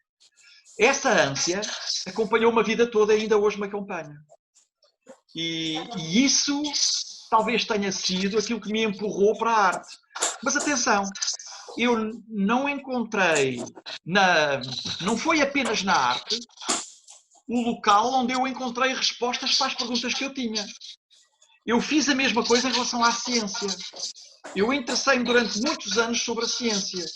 essa ânsia acompanhou-me a vida toda e ainda hoje me acompanha. E isso talvez tenha sido aquilo que me empurrou para a arte. Mas atenção, eu não encontrei, não foi apenas na arte, o local onde eu encontrei respostas para as perguntas que eu tinha. Eu fiz a mesma coisa em relação à ciência. Eu interessei-me durante muitos anos sobre a ciência.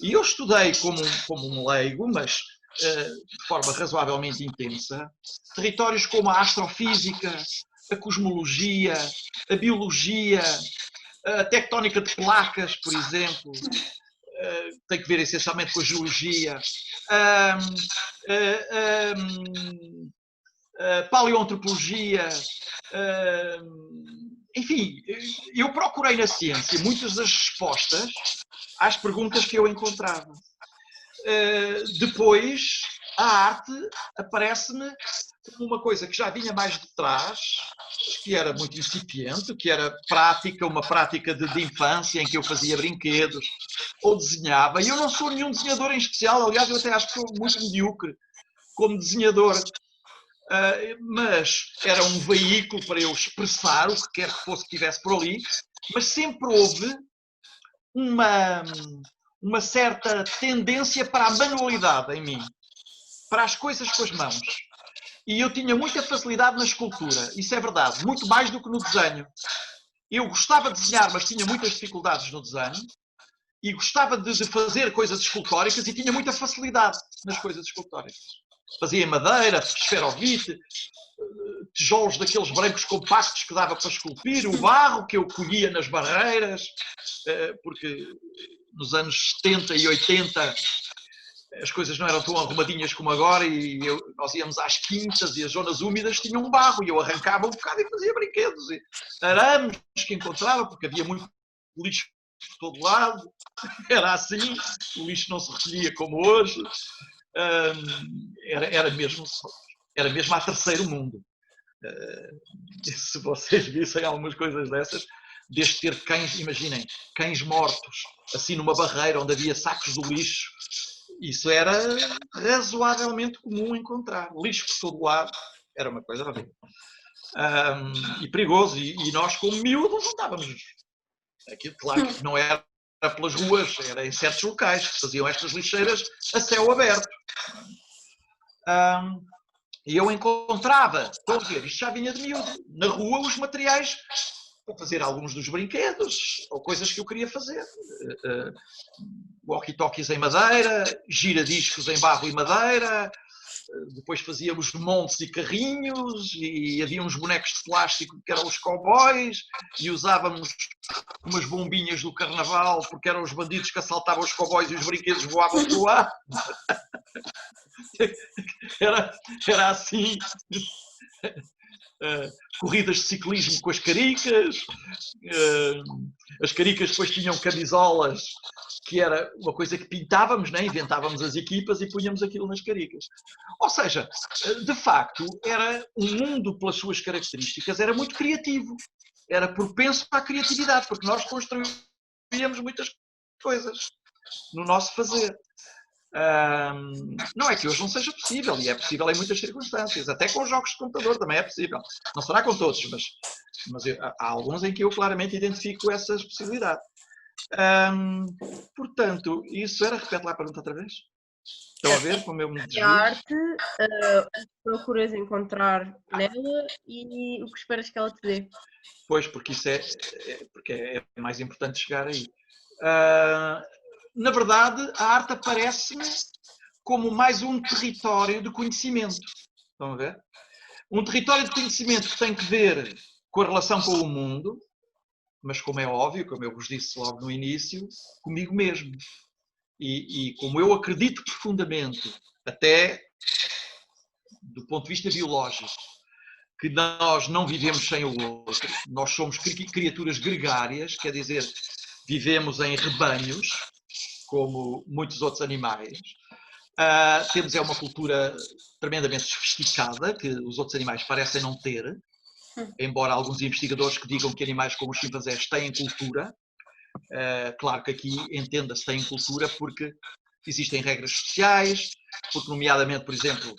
E eu estudei como um leigo, mas de forma razoavelmente intensa, territórios como a astrofísica, a cosmologia, a biologia, a tectónica de placas, por exemplo, tem que ver essencialmente com a geologia, paleoantropologia, enfim, eu procurei na ciência muitas das respostas às perguntas que eu encontrava. Depois, a arte aparece-me como uma coisa que já vinha mais de trás, que era muito incipiente, que era uma prática de infância em que eu fazia brinquedos ou desenhava. E eu não sou nenhum desenhador em especial, aliás, eu até acho que sou muito medíocre como desenhador. Mas era um veículo para eu expressar o que quer que fosse que tivesse por ali, mas sempre houve uma certa tendência para a manualidade em mim, para as coisas com as mãos. E eu tinha muita facilidade na escultura, isso é verdade, muito mais do que no desenho. Eu gostava de desenhar, mas tinha muitas dificuldades no desenho, e gostava de fazer coisas escultóricas e tinha muita facilidade nas coisas escultóricas. Fazia em madeira, esferovite, tijolos daqueles brancos compactos que dava para esculpir, o barro que eu colhia nas barreiras, porque nos anos 70 e 80 as coisas não eram tão arrumadinhas como agora e nós íamos às quintas e as zonas úmidas tinham um barro e eu arrancava um bocado e fazia brinquedos e arames que encontrava, porque havia muito lixo por todo lado, era assim, o lixo não se recolhia como hoje, era mesmo a terceiro mundo. Se vocês vissem algumas coisas dessas, desde ter cães, imaginem, cães mortos, assim numa barreira onde havia sacos de lixo, isso era razoavelmente comum encontrar. Lixo por todo lado, era uma coisa horrível. E perigoso, e nós como miúdos andávamos. Aquilo, claro que não era pelas ruas, era em certos locais que faziam estas lixeiras a céu aberto. E eu encontrava, estou a ver, isto já vinha de miúdo, na rua os materiais para fazer alguns dos brinquedos ou coisas que eu queria fazer. Walkie-talkies em madeira, giradiscos em barro e madeira, depois fazíamos montes e carrinhos e havia uns bonecos de plástico que eram os cowboys e usávamos umas bombinhas do carnaval porque eram os bandidos que assaltavam os cowboys e os brinquedos voavam pelo ar. Era assim. Corridas de ciclismo com as caricas, as caricas depois tinham camisolas que era uma coisa que pintávamos, né? Inventávamos as equipas e punhamos aquilo nas caricas. Ou seja, de facto, era um mundo pelas suas características, era muito criativo, era propenso à criatividade, porque nós construíamos muitas coisas no nosso fazer. Não é que hoje não seja possível, e é possível em muitas circunstâncias, até com os jogos de computador também é possível. Não será com todos, mas há alguns em que eu claramente identifico essas possibilidades. Portanto, isso era, repete lá a pergunta outra vez. Estão a ver como eu me A desvio? arte, o que procuras encontrar nela e o que esperas que ela te dê. Pois, porque isso porque é mais importante chegar aí. Na verdade, a arte aparece-me como mais um território de conhecimento. Estão a ver? Um território de conhecimento que tem que ver com a relação com o mundo, mas como é óbvio, como eu vos disse logo no início, comigo mesmo. E como eu acredito profundamente, até do ponto de vista biológico, que nós não vivemos sem o outro, nós somos criaturas gregárias, quer dizer, vivemos em rebanhos, como muitos outros animais. Temos uma cultura tremendamente sofisticada, que os outros animais parecem não ter, embora alguns investigadores que digam que animais como os chimpanzés têm cultura. Claro que aqui entenda-se têm cultura porque existem regras sociais, porque nomeadamente, por exemplo,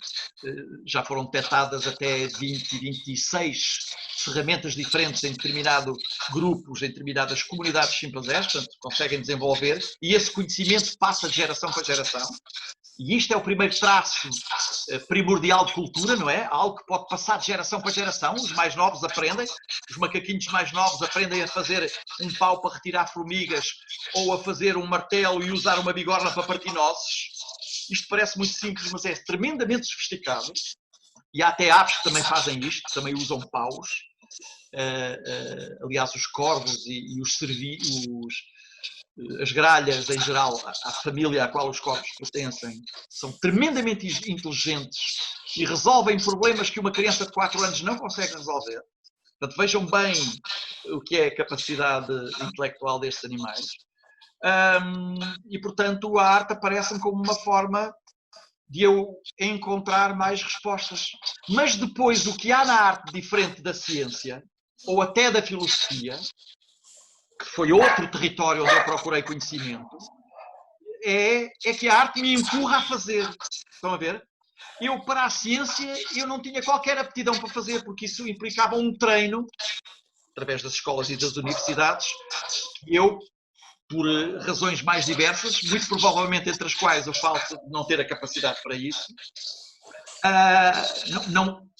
já foram detectadas até 20 e 26 ferramentas diferentes em determinados grupos, em determinadas comunidades de chimpanzés, portanto, conseguem desenvolver, e esse conhecimento passa de geração para geração. E isto é o primeiro traço primordial de cultura, não é? Algo que pode passar de geração para geração. Os mais novos aprendem, os macaquinhos mais novos aprendem a fazer um pau para retirar formigas ou a fazer um martelo e usar uma bigorna para partir nozes. Isto parece muito simples, mas é tremendamente sofisticado. E há até aves que também fazem isto, que também usam paus. Aliás, os corvos e as gralhas em geral, a família à qual os corvos pertencem, são tremendamente inteligentes e resolvem problemas que uma criança de 4 anos não consegue resolver. Portanto, vejam bem o que é a capacidade intelectual destes animais. E, portanto, a arte aparece-me como uma forma de eu encontrar mais respostas. Mas depois, o que há na arte diferente da ciência, ou até da filosofia, que foi outro território onde eu procurei conhecimento, é que a arte me empurra a fazer. Estão a ver? Eu, para a ciência, eu não tinha qualquer aptidão para fazer, porque isso implicava um treino, através das escolas e das universidades, que eu, por razões mais diversas, muito provavelmente entre as quais o falso de não ter a capacidade para isso,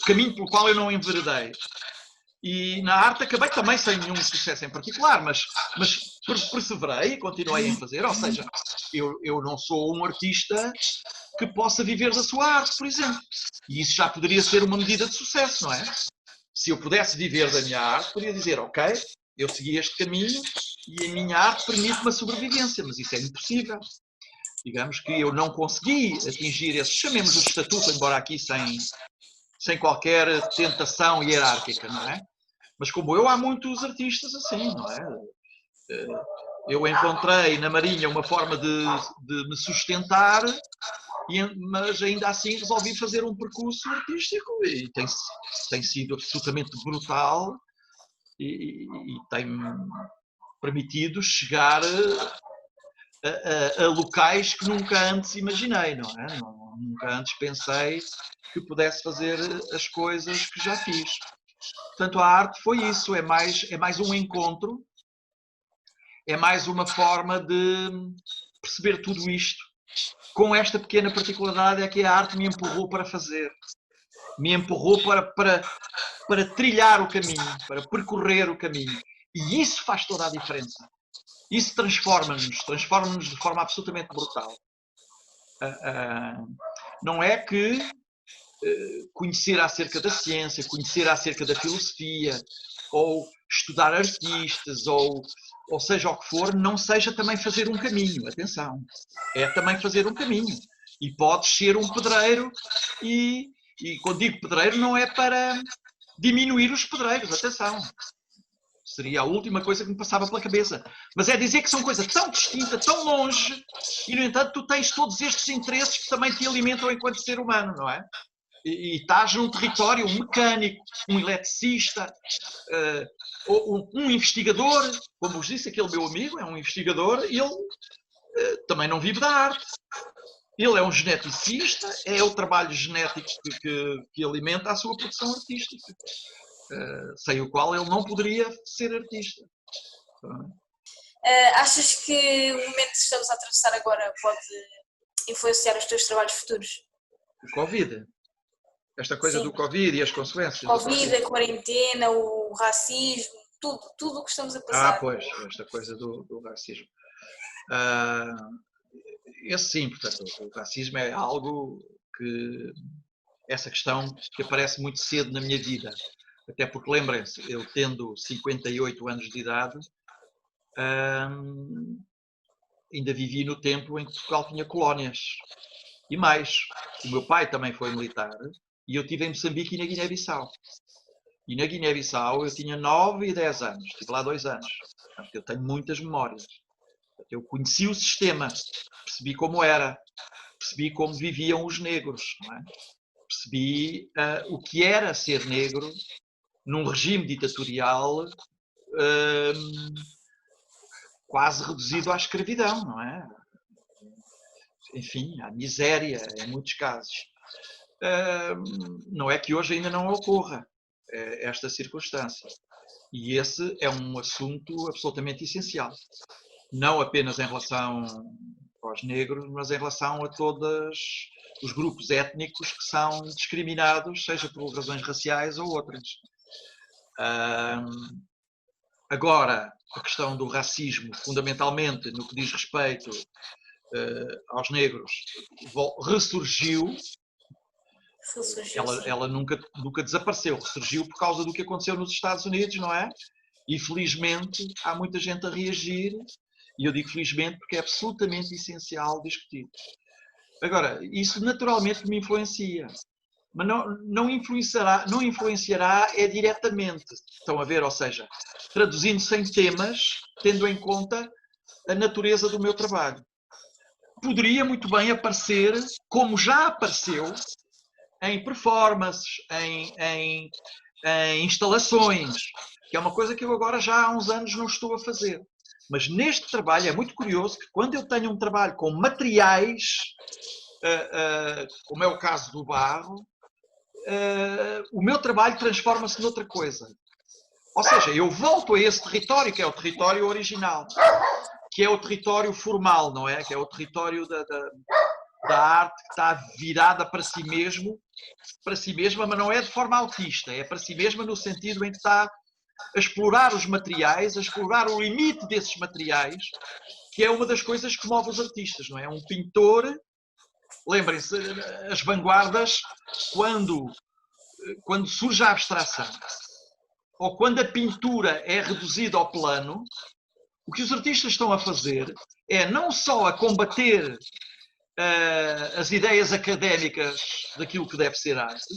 caminho pelo qual eu não enveredei. E na arte acabei também sem nenhum sucesso em particular, mas perseverei e continuei a fazer. Ou seja, eu não sou um artista que possa viver da sua arte, por exemplo. E isso já poderia ser uma medida de sucesso, não é? Se eu pudesse viver da minha arte, poderia dizer, ok, eu segui este caminho e a minha arte permite-me a sobrevivência, mas isso é impossível. Digamos que eu não consegui atingir esse, chamemos o estatuto, embora aqui sem qualquer tentação hierárquica, não é? Mas como eu, há muitos artistas assim, não é? Eu encontrei na Marinha uma forma de me sustentar, mas ainda assim resolvi fazer um percurso artístico e tem sido absolutamente brutal e tem-me permitido chegar a locais que nunca antes imaginei, não é? Nunca antes pensei que pudesse fazer as coisas que já fiz. Portanto, a arte foi isso, é mais um encontro, é mais uma forma de perceber tudo isto. Com esta pequena particularidade é que a arte me empurrou para fazer, me empurrou para trilhar o caminho, para percorrer o caminho. E isso faz toda a diferença. Isso transforma-nos de forma absolutamente brutal. Não é que conhecer acerca da ciência, conhecer acerca da filosofia, ou estudar artistas, ou seja o que for, não seja também fazer um caminho. Atenção, é também fazer um caminho. E podes ser um pedreiro, e quando digo pedreiro não é para diminuir os pedreiros, atenção. Seria a última coisa que me passava pela cabeça. Mas é dizer que são coisas tão distintas, tão longe, e no entanto tu tens todos estes interesses que também te alimentam enquanto ser humano, não é? E estás num território, um mecânico, um eletricista, um investigador, como vos disse, aquele meu amigo é um investigador, e ele também não vive da arte. Ele é um geneticista, é o trabalho genético que alimenta a sua produção artística, sem o qual ele não poderia ser artista. Achas que o momento que estamos a atravessar agora pode influenciar os teus trabalhos futuros? O Covid. Esta coisa Sim. do Covid e as consequências. Covid, a quarentena, o racismo, tudo o que estamos a passar. Pois, esta coisa do racismo. Esse sim, portanto, o racismo é algo que, essa questão que aparece muito cedo na minha vida. Até porque, lembrem-se, eu tendo 58 anos de idade, ainda vivi no tempo em que Portugal tinha colónias. E mais, o meu pai também foi militar e eu estive em Moçambique e na Guiné-Bissau. E na Guiné-Bissau eu tinha 9 e 10 anos, estive lá 2 anos. Portanto, eu tenho muitas memórias. Eu conheci o sistema, percebi como era, percebi como viviam os negros, não é? Percebi o que era ser negro num regime ditatorial quase reduzido à escravidão, não é? Enfim, à miséria, em muitos casos. Não é que hoje ainda não ocorra esta circunstância. E esse é um assunto absolutamente essencial. Não apenas em relação aos negros, mas em relação a todos os grupos étnicos que são discriminados, seja por razões raciais ou outras. Agora, a questão do racismo, fundamentalmente no que diz respeito aos negros, ressurgiu. Ela nunca desapareceu, ressurgiu por causa do que aconteceu nos Estados Unidos, não é? E felizmente há muita gente a reagir, e eu digo felizmente porque é absolutamente essencial discutir. Agora, isso naturalmente me influencia, mas não influenciará diretamente, estão a ver, ou seja, traduzindo-se em temas, tendo em conta a natureza do meu trabalho. Poderia muito bem aparecer, como já apareceu, em performances, em instalações, que é uma coisa que eu agora já há uns anos não estou a fazer. Mas neste trabalho é muito curioso que quando eu tenho um trabalho com materiais, como é o caso do barro, o meu trabalho transforma-se noutra coisa. Ou seja, eu volto a esse território que é o território original, que é o território formal, não é? Que é o território da arte que está virada para si mesmo, para si mesma, mas não é de forma autista, é para si mesma no sentido em que está a explorar os materiais, a explorar o limite desses materiais, que é uma das coisas que move os artistas, não é? Um pintor, lembrem-se, as vanguardas, quando surge a abstração, ou quando a pintura é reduzida ao plano, o que os artistas estão a fazer é não só a combater as ideias académicas daquilo que deve ser arte,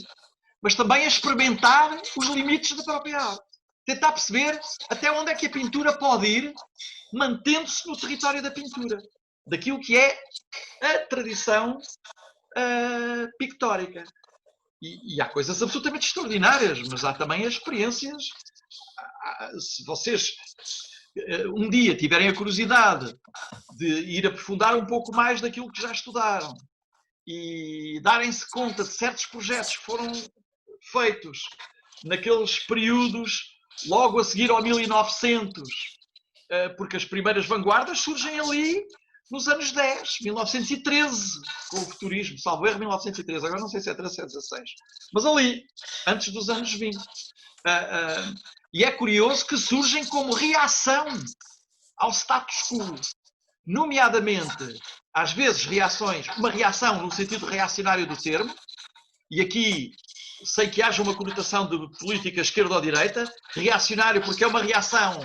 mas também a experimentar os limites da própria arte. Tentar perceber até onde é que a pintura pode ir, mantendo-se no território da pintura, daquilo que é a tradição pictórica. E há coisas absolutamente extraordinárias, mas há também as experiências. Se vocês um dia tiverem a curiosidade de ir aprofundar um pouco mais daquilo que já estudaram e darem-se conta de certos projetos que foram feitos naqueles períodos logo a seguir ao 1900, porque as primeiras vanguardas surgem ali nos anos 10, 1913, com o futurismo, salvo erro 1913, agora não sei se é 13 ou 16, mas ali, antes dos anos 20. E é curioso que surgem como reação ao status quo, nomeadamente, às vezes, uma reação no sentido reacionário do termo, e aqui sem que haja uma conotação de política esquerda ou direita, reacionário porque é uma reação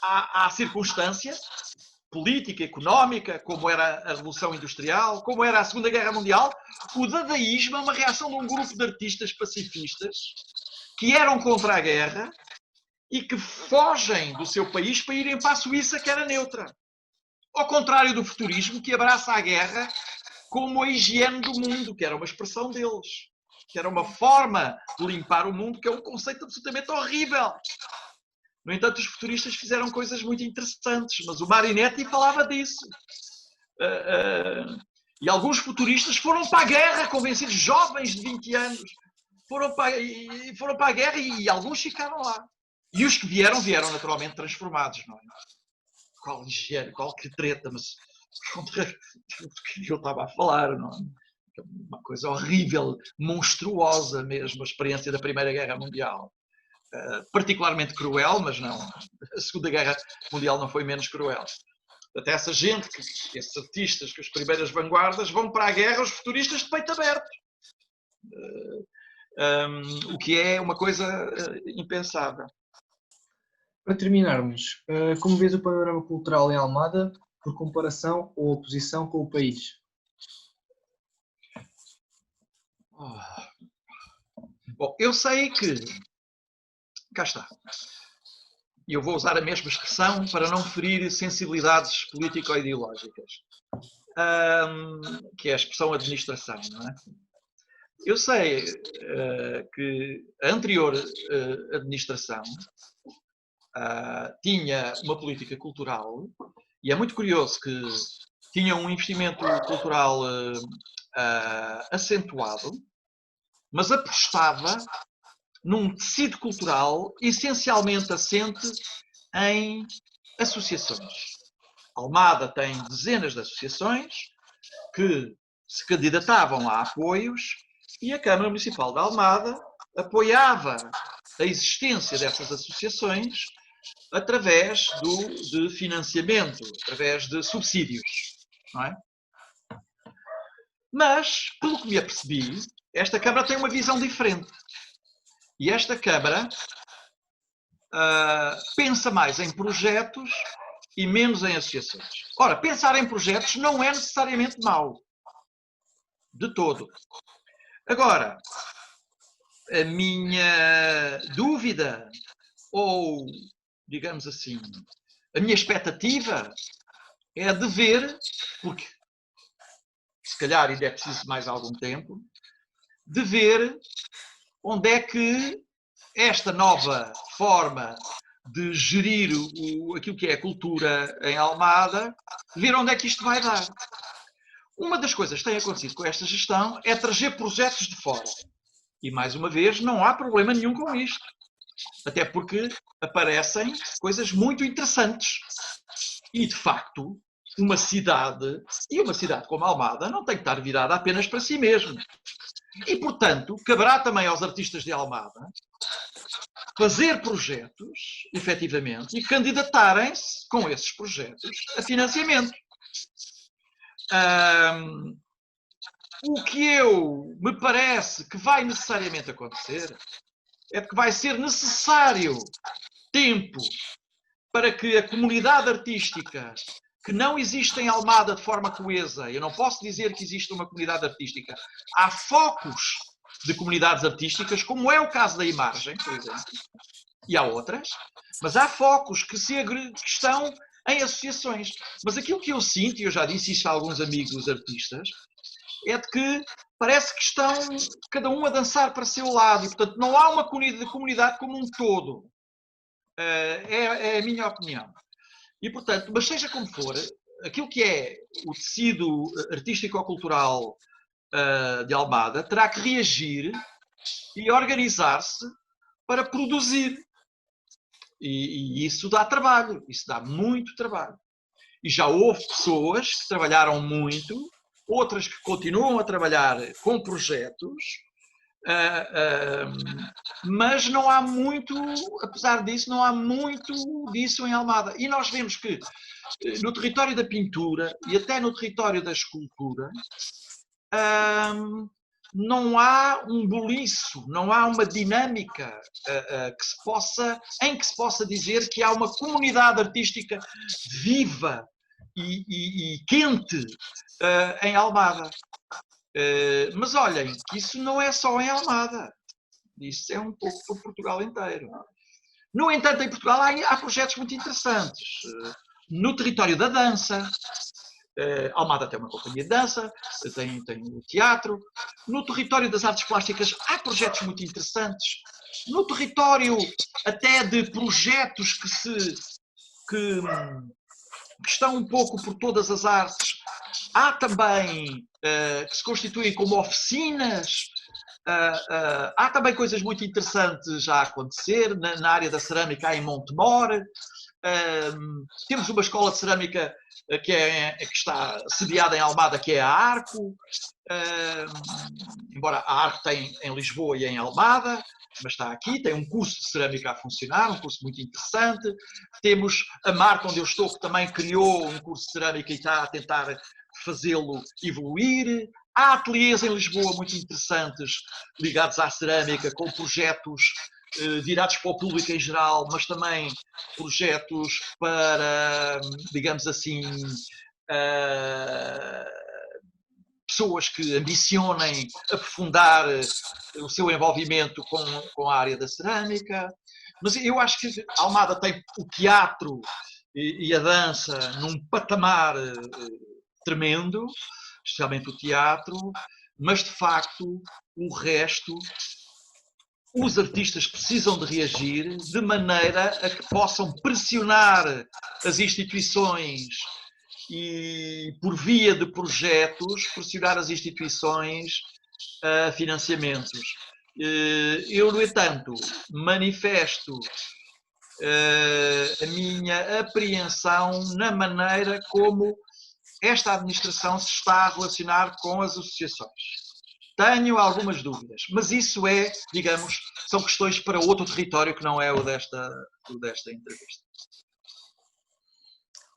à circunstância política, económica, como era a Revolução Industrial, como era a Segunda Guerra Mundial. O dadaísmo é uma reação de um grupo de artistas pacifistas que eram contra a guerra e que fogem do seu país para irem para a Suíça, que era neutra. Ao contrário do futurismo, que abraça a guerra como a higiene do mundo, que era uma expressão deles, que era uma forma de limpar o mundo, que é um conceito absolutamente horrível. No entanto, os futuristas fizeram coisas muito interessantes, mas o Marinetti falava disso. E alguns futuristas foram para a guerra, convencidos, jovens de 20 anos, foram para a guerra e alguns ficaram lá. E os que vieram naturalmente transformados, não é? Qual higiene, qual que treta, mas do que eu estava a falar, não é? Uma coisa horrível, monstruosa mesmo, a experiência da Primeira Guerra Mundial. Particularmente cruel, mas não. A Segunda Guerra Mundial não foi menos cruel. Até essa gente, esses artistas, que as primeiras vanguardas, vão para a guerra, os futuristas de peito aberto. O que é uma coisa impensável. Para terminarmos, como vês o panorama cultural em Almada, por comparação ou oposição com o país? Bom, eu sei que... Cá está. E eu vou usar a mesma expressão para não ferir sensibilidades político-ideológicas, que é a expressão administração, não é? Eu sei que a anterior administração tinha uma política cultural, e é muito curioso que tinha um investimento cultural acentuado, mas apostava num tecido cultural essencialmente assente em associações. Almada tem dezenas de associações que se candidatavam a apoios e a Câmara Municipal de Almada apoiava a existência dessas associações através de financiamento, através de subsídios, não é? Mas, pelo que me apercebi, esta Câmara tem uma visão diferente. E esta Câmara pensa mais em projetos e menos em associações. Ora, pensar em projetos não é necessariamente mau. De todo. Agora, a minha dúvida, ou, digamos assim, a minha expectativa é de ver, porque se calhar ainda é preciso mais algum tempo, de ver onde é que esta nova forma de gerir aquilo que é a cultura em Almada, ver onde é que isto vai dar. Uma das coisas que tem acontecido com esta gestão é trazer projetos de fora. E, mais uma vez, não há problema nenhum com isto. Até porque aparecem coisas muito interessantes. E, de facto, uma cidade como Almada, não tem que estar virada apenas para si mesma. E, portanto, caberá também aos artistas de Almada fazer projetos, efetivamente, e candidatarem-se com esses projetos a financiamento. O que me parece que vai necessariamente acontecer é que vai ser necessário tempo para que a comunidade artística, que não existe em Almada de forma coesa, eu não posso dizer que existe uma comunidade artística, há focos de comunidades artísticas, como é o caso da Imargem, por exemplo, e há outras, mas há focos que estão em associações. Mas aquilo que eu sinto, e eu já disse isto a alguns amigos artistas, é de que parece que estão cada um a dançar para seu lado, e portanto não há uma comunidade como um todo. É a minha opinião. E portanto, mas seja como for, aquilo que é o tecido artístico-cultural de Almada terá que reagir e organizar-se para produzir. E isso dá trabalho, isso dá muito trabalho. E já houve pessoas que trabalharam muito, outras que continuam a trabalhar com projetos, mas não há muito, apesar disso, não há muito disso em Almada. E nós vemos que no território da pintura e até no território da escultura, não há um boliço, não há uma dinâmica em que se possa dizer que há uma comunidade artística viva e quente em Almada. Mas olhem, que isso não é só em Almada. Isso é um pouco por Portugal inteiro. No entanto, em Portugal há projetos muito interessantes. No território da dança, Almada tem uma companhia de dança, tem o teatro. No território das artes plásticas há projetos muito interessantes. No território até de projetos que estão um pouco por todas as artes, Há também que se constituem como oficinas. Há também coisas muito interessantes a acontecer na área da cerâmica, há em Montemor. Temos uma escola de cerâmica que está sediada em Almada, que é a Arco. Embora a Arco tem em Lisboa e em Almada, mas está aqui, tem um curso de cerâmica a funcionar, um curso muito interessante. Temos a marca onde eu estou, que também criou um curso de cerâmica e está a tentar fazê-lo evoluir. Há ateliês em Lisboa muito interessantes ligados à cerâmica, com projetos virados para o público em geral, mas também projetos para, digamos assim, pessoas que ambicionem aprofundar o seu envolvimento com a área da cerâmica. Mas eu acho que Almada tem o teatro e a dança num patamar tremendo, especialmente o teatro, mas de facto o resto, os artistas precisam de reagir de maneira a que possam pressionar as instituições e, por via de projetos, pressionar as instituições a financiamentos. Eu, no entanto, manifesto a minha apreensão na maneira como esta administração se está a relacionar com as associações. Tenho algumas dúvidas, mas isso digamos, são questões para outro território que não é o desta entrevista.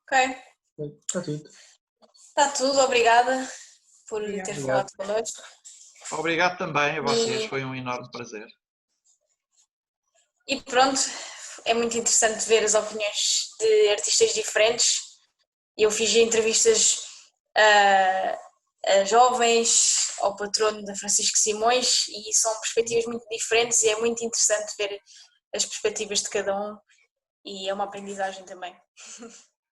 Ok. Está tudo. Está tudo, obrigada por ter falado connosco. Obrigado também a vocês, foi um enorme prazer. E pronto, é muito interessante ver as opiniões de artistas diferentes. Eu fiz entrevistas a jovens, ao patrono da Francisco Simões, e são perspectivas muito diferentes e é muito interessante ver as perspectivas de cada um e é uma aprendizagem também.